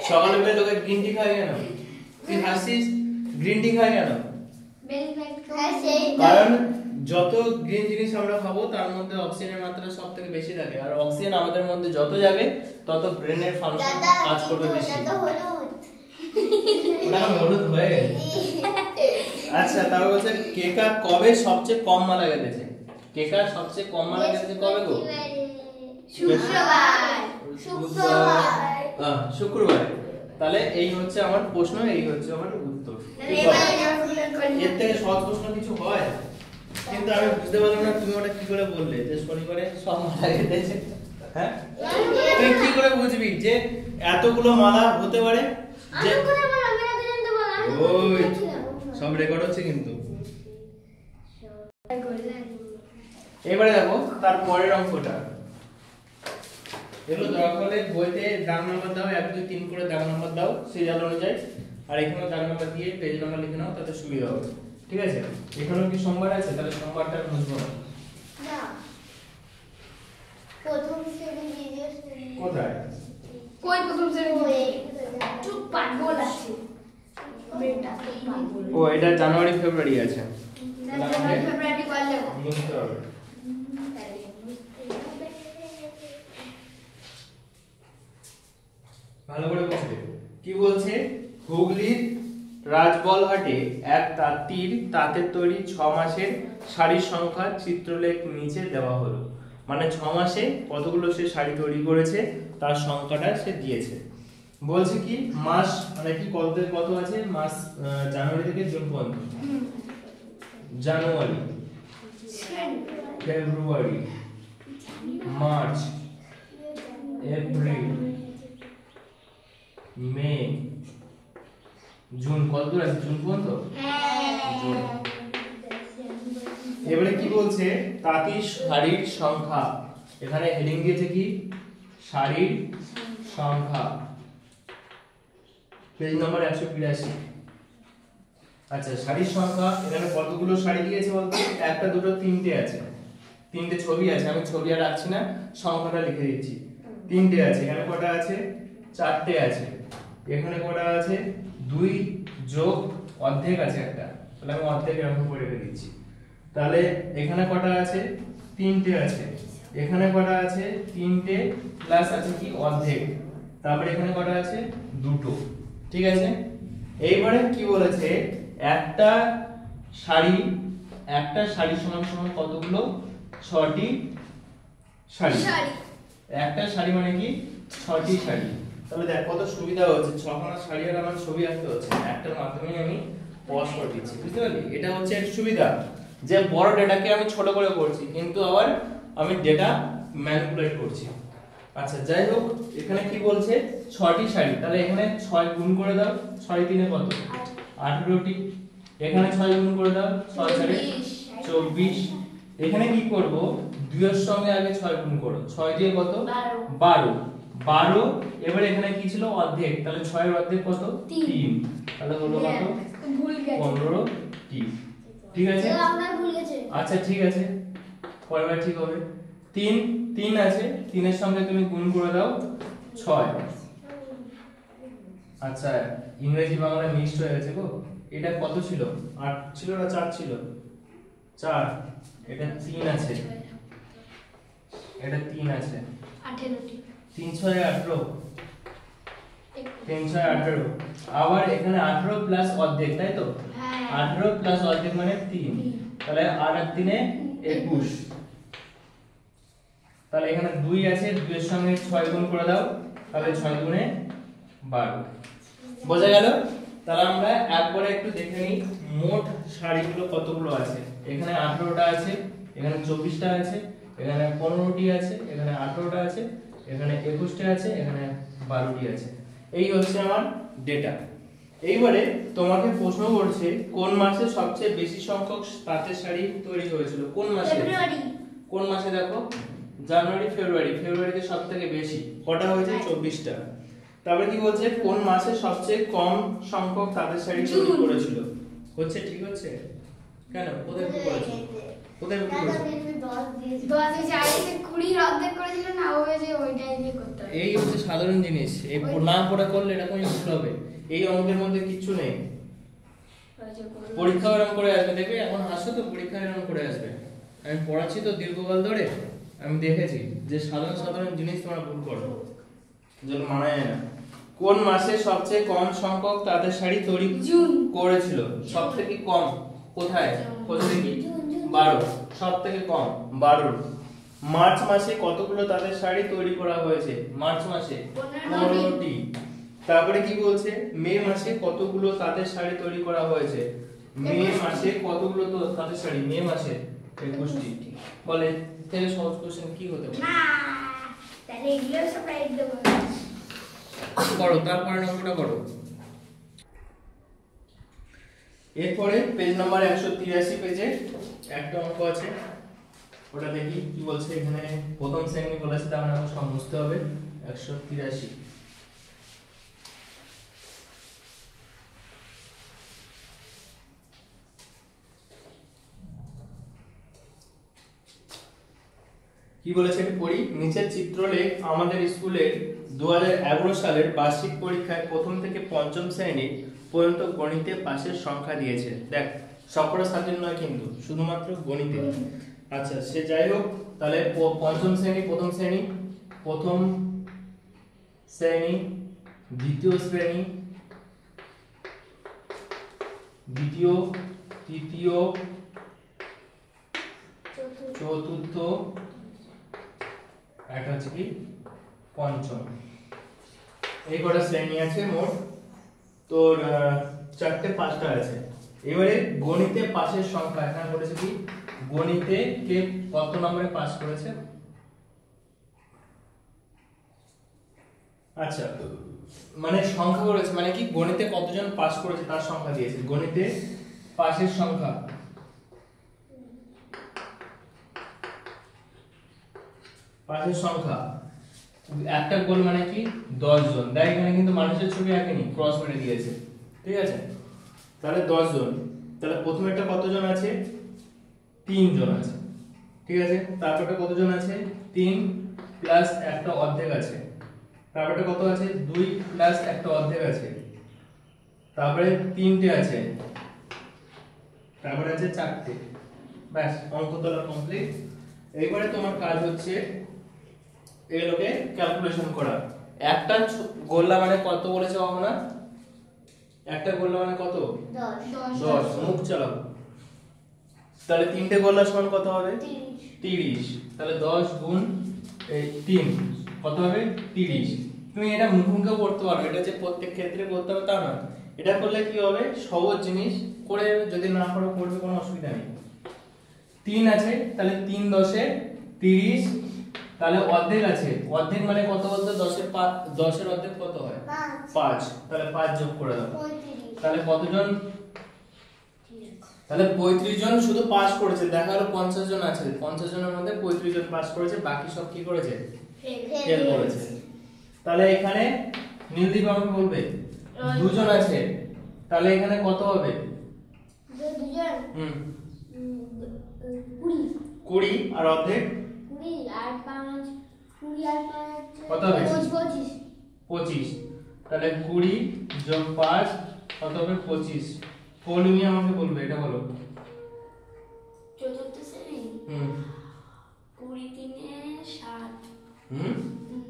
সকালে উঠে লোকে গ্রিন টি খায় কেন? তুই হাসিস, গ্রিন টি খায় কেন? কারণ যত গ্রিন জিনিস আমরা খাবো তার মধ্যে অক্সিজেনের মাত্রা সব থেকে বেশি থাকে, আর অক্সিজেন আমাদের মধ্যে যত যাবে তত ব্রেনের ফাংশন কাজ করবে বেশি। ওটা হলুদ হয়ে গেছে। আচ্ছা, তারপর বলছে কেকা কবে সবচেয়ে কম মালা গেঁথেছে? কেকা সবচেয়ে কম মালা গেঁথেছে কবে গো? শুক্রবার। তাহলে এই হচ্ছে আমার প্রশ্ন, এই হচ্ছে আমার উত্তর। এর থেকে সহজ প্রশ্ন কিছু হয়? কিন্তু আমি বুঝতে পারলাম না তুমি ওটা কি করে বললে যে শনিবারে সব মালা গেঁথেছে। হ্যাঁ, তুই কি করে বুঝবি যে এতগুলো মালা হতে পারে? যে ওই সব রেকর্ড হচ্ছে কিন্তু। এবারে দেখো তার পরের অঙ্কটা, এগুলো দরকার হলে বইতে দাগ নাম্বার দাও, 1 2 3 করে দাগ নাম্বার দাও সিরিয়াল অনুযায়ী, আর এখানেও দাগ নাম্বার দিয়ে পেজ নাম্বার লিখে নাও, তাতে সুবিধা হবে। ঠিক আছে, এখানেও কি সোমবার আছে? তাহলে সোমবারটা বুঝবো না। প্রথম শ্রেণী, দ্বিতীয় শ্রেণী কোথায়? কই প্রথম শ্রেণী? চুপ পাগল আছে বেটা, পাগল। ও, এটা জানুয়ারি ফেব্রুয়ারি আছে, জানুয়ারি ফেব্রুয়ারি কলে বুঝতে হবে। ভালো করে বুঝবে কি বলছে। হুগলির রাজবলহাটে এক তাঁতির তাঁতের তৈরি 6 মাসের শাড়ির সংখ্যা চিত্রলেখ নিচে দেওয়া হলো। মানে 6 মাসে কতগুলো সে শাড়ি তৈরি করেছে তার সংখ্যাটা সে দিয়েছে। বলছে কি মাস মানে কি কত আছে মাস, জানুয়ারি থেকে জুন পর্যন্ত। জানুয়ারি, ফেব্রুয়ারি, মার্চ, এপ্রিল, মে, জুন। কত দূর আছে জুন পর্যন্ত? জুন। এবারে কি বলছে তাঁতি শাড়ির সংখ্যা, এখানে হেডিং দিয়েছে কি শাড়ির সংখ্যা, পেজ নাম্বার 182। আচ্ছা, শাড়ির সংখ্যা এখানে কতগুলো শাড়ি দিয়েছে বলতো? একটা, দুটো, তিনটে আছে, তিনটে ছবি আছে, আমি ছবি আর রাখছি না, সংখ্যাটা লিখে দিচ্ছি। তিনটে আছে, এখানে কটা আছে? 4টে আছে। এখানে কটা আছে? 2 যোগ অর্ধেক আছে একটা, তাহলে আমি অর্ধেক এরকম করে রেখে দিচ্ছি। তাহলে এখানে কটা আছে? 3টে আছে। এখানে কটা আছে? 3টে প্লাস আছে কি অর্ধেক। তারপরে এখানে কটা আছে? 2টো। ঠিক আছে, এইবারে কি বলেছে একটা শাড়ি একটা শাড়ি সমান সমান কতগুলো? 6টি শাড়ি। একটা শাড়ি মানে কি 6টি শাড়ি। তাহলে দেখ কত সুবিধা হচ্ছে, 6খানা শাড়ি আর আমার ছবি আঁকতে হচ্ছে না, একটার মাধ্যমে আমি পজ করে দিচ্ছি, বুঝতে পারলি? এটা হচ্ছে এক সুবিধা যে বড় ডেটাকে আমি ছোট করে করছি কিন্তু আবার আমি ডেটা ম্যানিপুলেট করছি। আচ্ছা যাই হোক, এখানে কি বলছে 6টি শাড়ি, তাহলে এখানে 6 গুণ করে দাও, 6 3 কত? 18টি। এখানে 6 গুণ করে দাও, 6 4 24। এখানে কি করব, 2 এর সঙ্গে আগে 6 গুণ করো, 6 দিয়ে কত? 12। 12 এবার এখানে কি ছিল? অর্ধেক, তাহলে 6 এর অর্ধেক কত? 3। তাহলে হলো কত? 15টি। ঠিক আছে, আচ্ছা ঠিক আছে, পরেরবার ঠিক হবে। 3 আছে, 3 এর সঙ্গে তুমি গুণ করে দাও 6। আচ্ছা ইংরেজি বাংলা মিক্সড হয়ে গেছে গো। এটা কত ছিল? 8 ছিল না 4 ছিল? 4। এটা 3 আছে, এটা 3 আছে, 3 6 18, 3 6 18। আবার এখানে 18 প্লাস অর্ধেক, তাই তো? 18 প্লাস অর্ধেক মানে 3, তাহলে 8 আর 3 21। তাহলে এখানে 2 আছে, 2 এর সঙ্গে 6 গুণ করে দাও, তাহলে 6 গুণে 12। বোঝা গেল? তাহলে আমরা একবারে একটু দেখে নিই মোট শাড়িগুলো কতগুলো আছে। এখানে 18টা আছে, এখানে 24টা আছে, এখানে 15টি আছে, এখানে 18টা আছে, এখানে 21টা আছে, এখানে 12টি আছে। এই হচ্ছে আমার ডেটা। এইবারে তোমাকে প্রশ্ন করছে কোন মাসে সবচেয়ে বেশি সংখ্যক তাঁতের শাড়ি তৈরি হয়েছিল? কোন মাসে? কোন মাসে দেখো, জানুয়ারি ফেব্রুয়ারি। ফেব্রুয়ারিতে সবথেকে বেশি, কটা হয়েছে? 24টা। তারপরে কি বলছে কোন মাসে সবচেয়ে কম সংখ্যক তাঁতের শাড়ি তৈরি করেছিল? হচ্ছে ঠিক হচ্ছে? কেন, কোথায় ভুল করেছে? কোথায় ভুল করেছে? এই হচ্ছে সাধারণ জিনিস, এই না পড়া করলে এরকমই ভুল হবে। এই অঙ্কের মধ্যে কিচ্ছু নেই, পরীক্ষা এরকম করে আসবে, দেখবে এখন আসো তো পরীক্ষা এরকম করে আসবে। আমি পড়াচ্ছি তো দীর্ঘকাল ধরে, আমি দেখেছি যে সাধারণ সাধারণ জিনিস তোমরা ভুল করো, যেগুলো মানা যায় না। কোন মাসে সবচেয়ে কম সংখ্যক তাঁতের শাড়ি তৈরি করেছিল? সব থেকে কম কোথায়? কোথায় কি? 12, সব থেকে কম 12। মার্চ মাসে কতগুলো তাঁতের শাড়ি তৈরি করা হয়েছে? মার্চ মাসে 15টি। তারপরে কি বলছে মে মাসে কতগুলো তাঁতের শাড়ি তৈরি করা হয়েছে? মে মাসে কতগুলো তো তাঁতের শাড়ি? মে মাসে 21টি। বলে তাহলে সহজ কোশ্চেন কি হতে পারে? তাহলে এগুলো সব রাইট দেবো। করো, তারপরে নম্বরটা করো। এরপরে পেজ নাম্বার 183 পেজে একটা অঙ্ক আছে, ওটা দেখি কি বলছে। এখানে প্রথম শ্রেণী বলেছে, তার মানে সব বুঝতে হবে। 183 কি বলেছে আমি পড়ি। নিচের চিত্রলেখ আমাদের স্কুলের 2011 সালের বার্ষিক পরীক্ষায় প্রথম থেকে পঞ্চম শ্রেণী পর্যন্ত গণিতে পাশের সংখ্যা দিয়েছে। দেখ সবকটা সাবজেক্ট নয় কিন্তু, শুধুমাত্র গণিতে। আচ্ছা সে যাই হোক, তাহলে পঞ্চম শ্রেণী, প্রথম শ্রেণী, প্রথম শ্রেণী, দ্বিতীয় শ্রেণী, দ্বিতীয়, তৃতীয়, চতুর্থ, একটা হচ্ছে কি পঞ্চম, এই কটা শ্রেণী আছে মোট। তোর 4টে 5টা আছে। এবারে গণিতে পাশের সংখ্যা এখানে বলেছে কি গণিতে কে কত নম্বরে পাস করেছে। আচ্ছা মানে সংখ্যা করেছে মানে কি গণিতে কতজন পাস করেছে তার সংখ্যা দিয়েছে। গণিতে পাশের সংখ্যা, পাশের সংখ্যা একটা গোল মানে কি 10 জন। দেখ এখানে কিন্তু মানুষের ছবি আঁকেনি, ক্রস মেরে দিয়েছে, ঠিক আছে? তাহলে 10 জন। তাহলে প্রথমেরটা কতজন আছে? 3 জন আছে, ঠিক আছে? তারপরটা কতজন আছে? 3 প্লাস একটা অর্ধেক আছে। তারপরটা কত আছে? 2 প্লাস একটা অর্ধেক আছে। তারপরে 3টে আছে, তারপরে আছে 4টে। ব্যাস অঙ্ক তোলা কমপ্লিট। এইবারে তোমার কাজ হচ্ছে এগুলোকে ক্যালকুলেশন করা। একটা গোল্লা মানে কত বলেছে বাবা না? একটা গোল্লা মানে কত? 10। মুখ চালাও। তাহলে তিনটে গোল্লা সমান কত হবে? 30। তাহলে 10 গুণ 3 কত হবে? 30। তুমি এটা মুখে করতে পারো, এটা যে প্রত্যেক ক্ষেত্রে করতে হবে তা না। এটা করলে কি হবে, সহজ জিনিস করে যদি না করো করবে কোনো অসুবিধা নেই। 3 আছে, তাহলে 3 10 এ 30, তাহলে অর্ধেক আছে, অর্ধেক মানে কত বলতো? 10 এর অর্ধেক কত হয়? 5। তাহলে 5 যোগ করে দাও। তাহলে কতজন? তাহলে 35 জন শুধু পাস করেছে, দেখা গেল 50 জন আছে, 50 জনের মধ্যে 35 জন পাস করেছে, বাকি সব কি করেছে? ফেল করেছে। তাহলে এখানে নীলদীপ আমাকে বলবে দুজন আছে, তাহলে এখানে কত হবে? 20 আর অর্ধেক কত হবে? 25। তাহলে 20 যোগ 5 কত হবে? 25। কলমি আমাকে বলবে, এটা বলো। চতুর্থ শ্রেণী 20 3 7।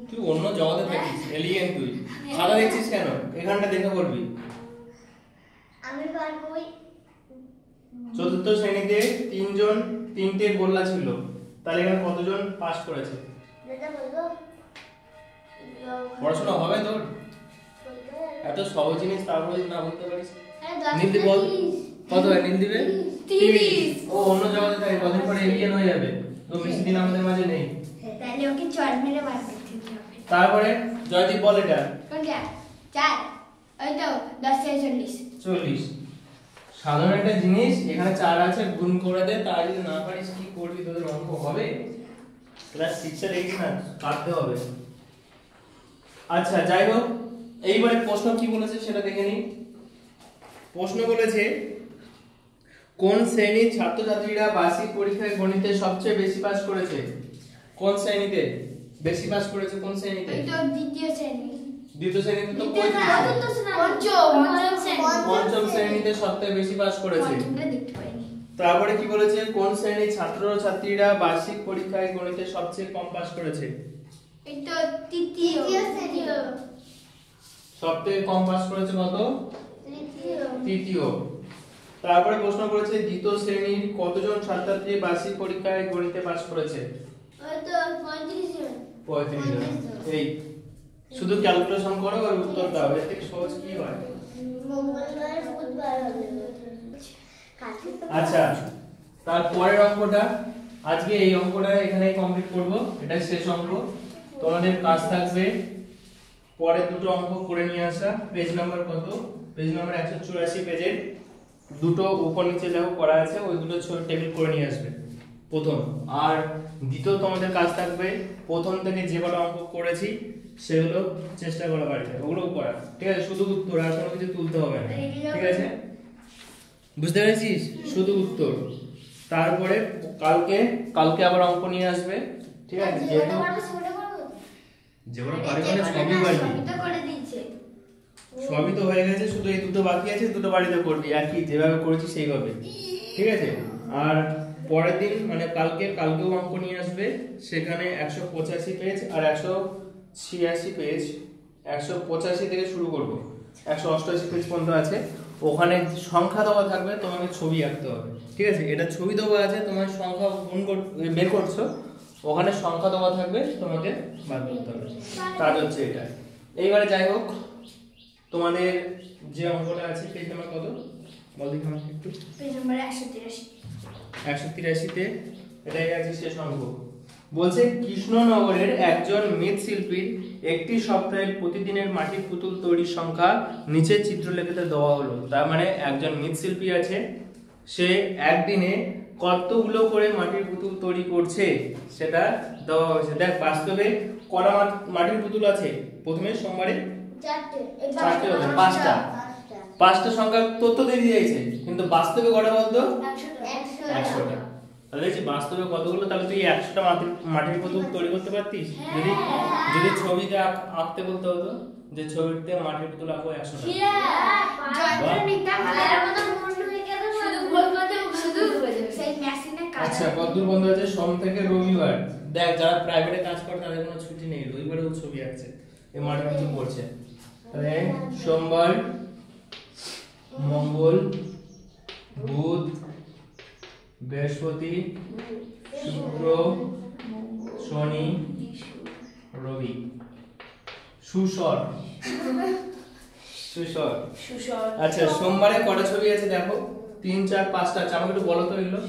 তুই অন্য জগতে থাকিস, এলিয়েন তুই। খাতা দেখছিস কেন? এখানটা দেখে করবি। আমি পারবই। চতুর্থ শ্রেণীতে 3 জন 3টে গোল্লা ছিল, তাহলে এখানে কতজন পাস করেছে? দাদা বলবো। পড়াশোনা হবে তোর? এত সহজ জিনিস তারপরে না বলতে পারিস। আরে নীলদীপ বল, কত হয় নীলদীপে? 30। ও অন্য জগতে থাকে, কদিন পরে এলিয়েন হয়ে যাবে, তো বেশি দিন আমাদের মাঝে নেই। তাহলে ওকে চট মেরে বার করতে হবে। তারপরে জয়দীপ বল এটা। কোনটা? 4। ওই তো 10 থেকে 40। 40। সাধারণ একটা জিনিস, এখানে 4 আছে, গুণ করে দে, তার যদি না পারিস কি করবি? তোদের অঙ্ক হবে? ক্লাস 6 এর এই না কাটতে হবে। আচ্ছা যাই হোক, এইবারে প্রশ্ন কি বলেছে সেটা দেখে নিই। প্রশ্ন বলেছে কোন শ্রেণীর ছাত্রছাত্রীরা বার্ষিক পরীক্ষায় গণিতে সবচেয়ে বেশি পাস করেছে? কোন শ্রেণীতে বেশি পাস করেছে? কোন শ্রেণীতে? ওই তো দ্বিতীয় শ্রেণী। দ্বিতীয় শ্রেণীতে তো পঞ্চম শ্রেণীতে সবচেয়ে বেশি পাস করেছে। তারপরে কি বলেছে? কোন শ্রেণীর ছাত্র ছাত্রীরা বার্ষিক পরীক্ষায় গণিতে সবচেয়ে কম পাস করেছে? এই তো তৃতীয় শ্রেণী। সবথেকে কম পাস করেছে কত? তৃতীয়। তারপরে প্রশ্ন করেছে দ্বিতীয় শ্রেণীর কতজন ছাত্রছাত্রী বার্ষিক পরীক্ষায় গণিতে পাস করেছে? ওই তো 35 জন। 35 জন। এই শুধু ক্যালকুলেশন করো আর উত্তর দাও, এর থেকে সহজ কি হয়? মঙ্গলবার বুধবার হবে। আচ্ছা, তারপরের অঙ্কটা, আজকে এই অঙ্কটা এখানেই কমপ্লিট করব, এটা শেষ অঙ্ক। তোমাদের কাজ থাকবে পরের দুটো অঙ্ক করে নিয়ে আসা। পেজ নাম্বার কত? পেজ নাম্বার 184 পেজের দুটো উপর নিচে দেখো করা আছে, ওই দুটো ছবি টেবিল করে নিয়ে আসবে প্রথম। আর দ্বিতীয় তোমাদের কাজ থাকবে প্রথম থেকে যে কটা অঙ্ক করেছি সেগুলো চেষ্টা করা বাড়িতে, ওগুলোও করা, ঠিক আছে? শুধু উত্তর, আর কোনো কিছু তুলতে হবে না, ঠিক আছে? বুঝতে পেরেছিস? শুধু উত্তর। তারপরে কালকে আবার অঙ্ক নিয়ে আসবে, ঠিক আছে? যেহেতু যেগুলো পারবে না সবই পারবি, সবই তো হয়ে গেছে, শুধু এই দুটো বাকি আছে, দুটো বাড়িতে করবি একই যেভাবে করেছি সেইভাবে, ঠিক আছে? আর পরের দিন মানে কালকেও অঙ্ক নিয়ে আসবে, সেখানে 185 পেজ আর 186 পেজ, 185 থেকে শুরু করব, 188 পেজ পর্যন্ত আছে। ওখানে সংখ্যা দেওয়া থাকবে, তোমাকে ছবি আঁকতে হবে, ঠিক আছে? এটা ছবি দেওয়া আছে, তোমার সংখ্যা বের করছো, ওখানে সংখ্যা দেওয়া থাকবে, তোমাকে বার করতে হবে, কাজ হচ্ছে এটা। এইবারে যাই হোক, তোমাদের যে অঙ্কটা আছে পেজ নাম্বার কত বল দেখি আমাকে একটু। Page number 183। 183 তে এটাই আছে শেষ অঙ্ক। বলছে কৃষ্ণনগরের একজন মৃৎশিল্পীর একটি সপ্তাহে প্রতিদিনের মাটির পুতুল তৈরির সংখ্যা নিচে চিত্রলেখিতে দেওয়া হলো। তার মানে একজন মৃৎশিল্পী আছে, সে একদিনে কতগুলো করে মাটির পুতুল তৈরি করছে সেটা দেওয়া হয়েছে। দেখ বাস্তবে কটা মাটির পুতুল আছে? প্রথমে সোমবারে 4টে হবে, 5টা সংখ্যা তথ্য দিয়ে দিয়েছে, কিন্তু বাস্তবে কটা বলতো? 100টা। তাহলে বাস্তবে কতগুলো? তাহলে তুই 100টা মাটির পুতুল তৈরি করতে পারতিস যদি ছবিতে আঁকতে বলতে হতো, যে ছবিতে মাটির পুতুল আঁকবো 100টা। আচ্ছা, কতদূর বন্ধ আছে? সোম থেকে রবিবার। দেখ যারা প্রাইভেটে কাজ করে তাদের কোনো ছুটি নেই, রবিবারেও ছবি আঁকছে, এই মাটির পুতুল করছে। তাহলে সোমবার, মঙ্গল, বুধ, বৃহস্পতি, শুক্র, শনি, রবি। সুসর। সুসর। আচ্ছা সোমবারে কটা ছবি আছে দেখো? 3 4 5টা আছে, আমাকে একটু বলো তো এগুলো।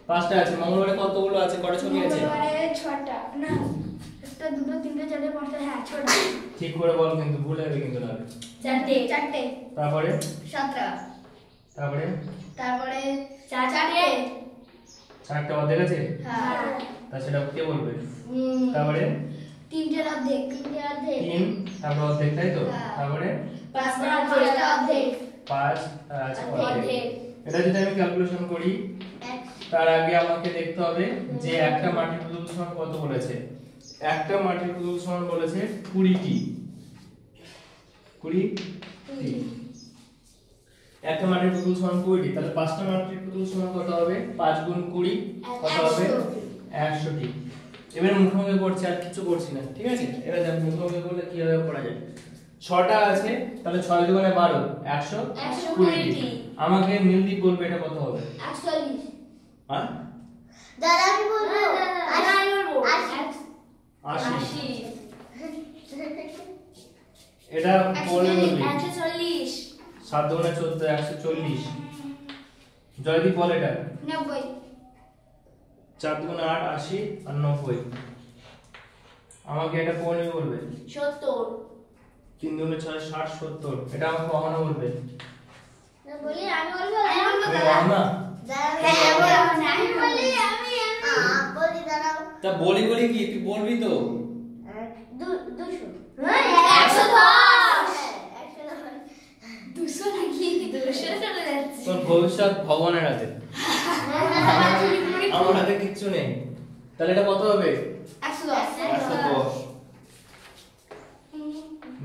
5টা আছে। মঙ্গলবারে কতগুলো আছে, কটা ছবি আছে? মঙ্গলবারে 6টা, না একটা দুটো তিনটে চারটে পাঁচটা, হ্যাঁ 6টা। ঠিক করে বল, কিন্তু ভুল হবে কিন্তু না। 4টে। তারপরে 7টা। তারপরে 4টে। 4টা অর্ধেক আছে। হ্যাঁ। তা সেটা কে বলবে? তারপরে 3টের অর্ধেক। 3, তারপর অর্ধেক, তাই তো? তারপরে 5টা অর্ধেক। 5 আছে অর্ধেক। অর্ধেক। এটা যদি আমি ক্যালকুলেশন করি, তার আগে আমাকে দেখতে হবে যে একটা মাটির পুতুল সমান কত বলেছে। একটা মাটির পুতুল সমান বলেছে 20টি। 20টি। একটা মাটির পুতুল সমান 20টি, তাহলে 5টা মাটির পুতুল সমান কত হবে? 5 গুণ 20 কত হবে? 100টি। এবারে মুখোমুখি করছি, আর কিছু করছি না, ঠিক আছে? এবার দেখ মুখোমুখি করলে কিভাবে করা যায়। 6টা আছে, তাহলে 6 দুগুণে 12, 120টি। আমাকে নীলদীপ বলবে এটা কত হবে? 140। হ্যাঁ দাদা আমি বলবো আমি বলবো 80। এটা বলবে বলবি 140। 7 দুগুণে 14, 140। জয়দীপ বল এটা। 90। 4 দুগুণে 8, 80 আর 90। আমাকে এটা পৌনে বলবে 70। 3 দুগুণে 6, 60, 70। এটা আমাকে কখনো বলবে। বলি আমি বলবো তুমি বলো না। আমি বলি বলি দাঁড়াও তা বলি কি তুই বলবি তো? 200 200 নাকি 200 চলে যাচ্ছে। তোর ভবিষ্যৎ ভগবানের হাতে, আমার হাতে কিচ্ছু নেই। তাহলে এটা কত হবে? 110। 110।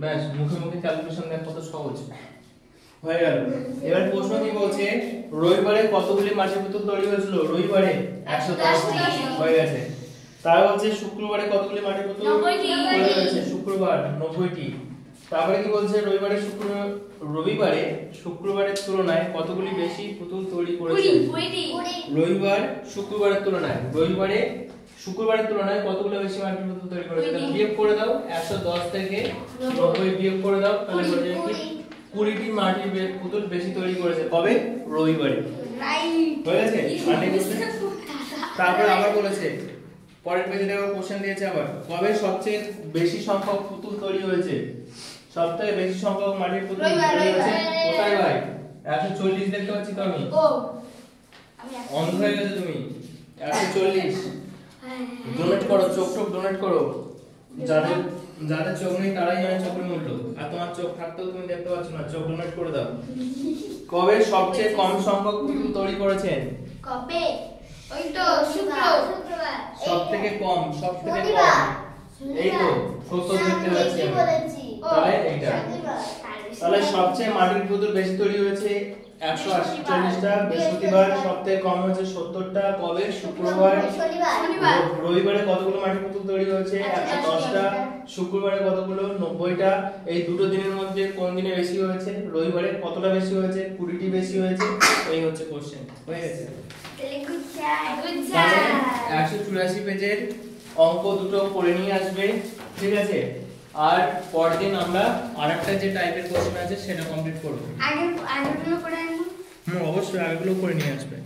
ব্যাস, মুখে মুখে ক্যালকুলেশন দেখ কত সহজ হয়ে গেল। এবার প্রশ্ন কি বলছে, রবিবারে কতগুলি মাটির পুতুল তৈরি হয়েছিল? রবিবারে 110টি হয়ে গেছে। তার বলছে শুক্রবারে কতগুলি মাটির পুতুল 90টি তৈরি হয়েছে? শুক্রবার 90টি। তারপরে কি বলছে, রবিবারে শুক্রবারের তুলনায় কতগুলি বেশি পুতুল তৈরি করেছে? 20। রবিবার শুক্রবারের তুলনায় কতগুলো বেশি মাটির পুতুল তৈরি করেছে? তাহলে বিয়োগ করে দাও, 110 থেকে 90 বিয়োগ করে দাও, তাহলে বলে কি 20টি মাটির পুতুল বেশি তৈরি করেছে। কবে? রবিবারে। রাইট। হয়ে গেছে মাটির পুতুল। তারপরে আবার বলেছে, পরের পেজে দেখো কোশ্চেন দিয়েছে আবার, কবে সবচেয়ে বেশি সংখ্যক পুতুল তৈরি হয়েছে? সবথেকে বেশি সংখ্যক মাটির পুতুল তৈরি হয়েছে কোথায় ভাই? 140 দেখতে পাচ্ছি তো আমি। ও আমি অন্ধ হয়ে গেছো তুমি। 140 ডোনেট করো, চোখ ডোনেট করো। যাদের চোখ নেই তারাই জানে চোখের মূল্য, আর তোমার চোখ থাকতেও তুমি দেখতে পাচ্ছ না, চোখ ডোনেট করে দাও। কবে সবচেয়ে কম সংখ্যক পুতুল তৈরি করেছেন? কবে? ওই তো শুক্রবার সবথেকে কম শনিবার এই তো 70 দেখতে পাচ্ছি আমি। বলেছি তাহলে এইটা, শনিবার তাহলে সবচেয়ে মাটির পুতুল বেশি তৈরি হয়েছে 148টা। বৃহস্পতিবার সবথেকে কম হয়েছে 70টা। কবে? শুক্রবার। শনিবার রবিবারে কতগুলো মাটির পুতুল তৈরি হয়েছে? 110টা। শুক্রবারে কতগুলো? 90টা। এই দুটো দিনের মধ্যে কোন দিনে বেশি হয়েছে? রবিবারে। কতটা বেশি হয়েছে? 20টি বেশি হয়েছে। এই হচ্ছে কোশ্চেন। হয়ে গেছে। Good job. তাহলে 184 পেজের অঙ্ক দুটো করে নিয়ে আসবে, ঠিক আছে? আর পরদিন আমরা আরেকটা যে টাইপের কোশ্চেন আছে সেটা কমপ্লিট করব। আগেরগুলো করে আনবো। অবশ্যই আগেগুলো করে নিয়ে আসবে।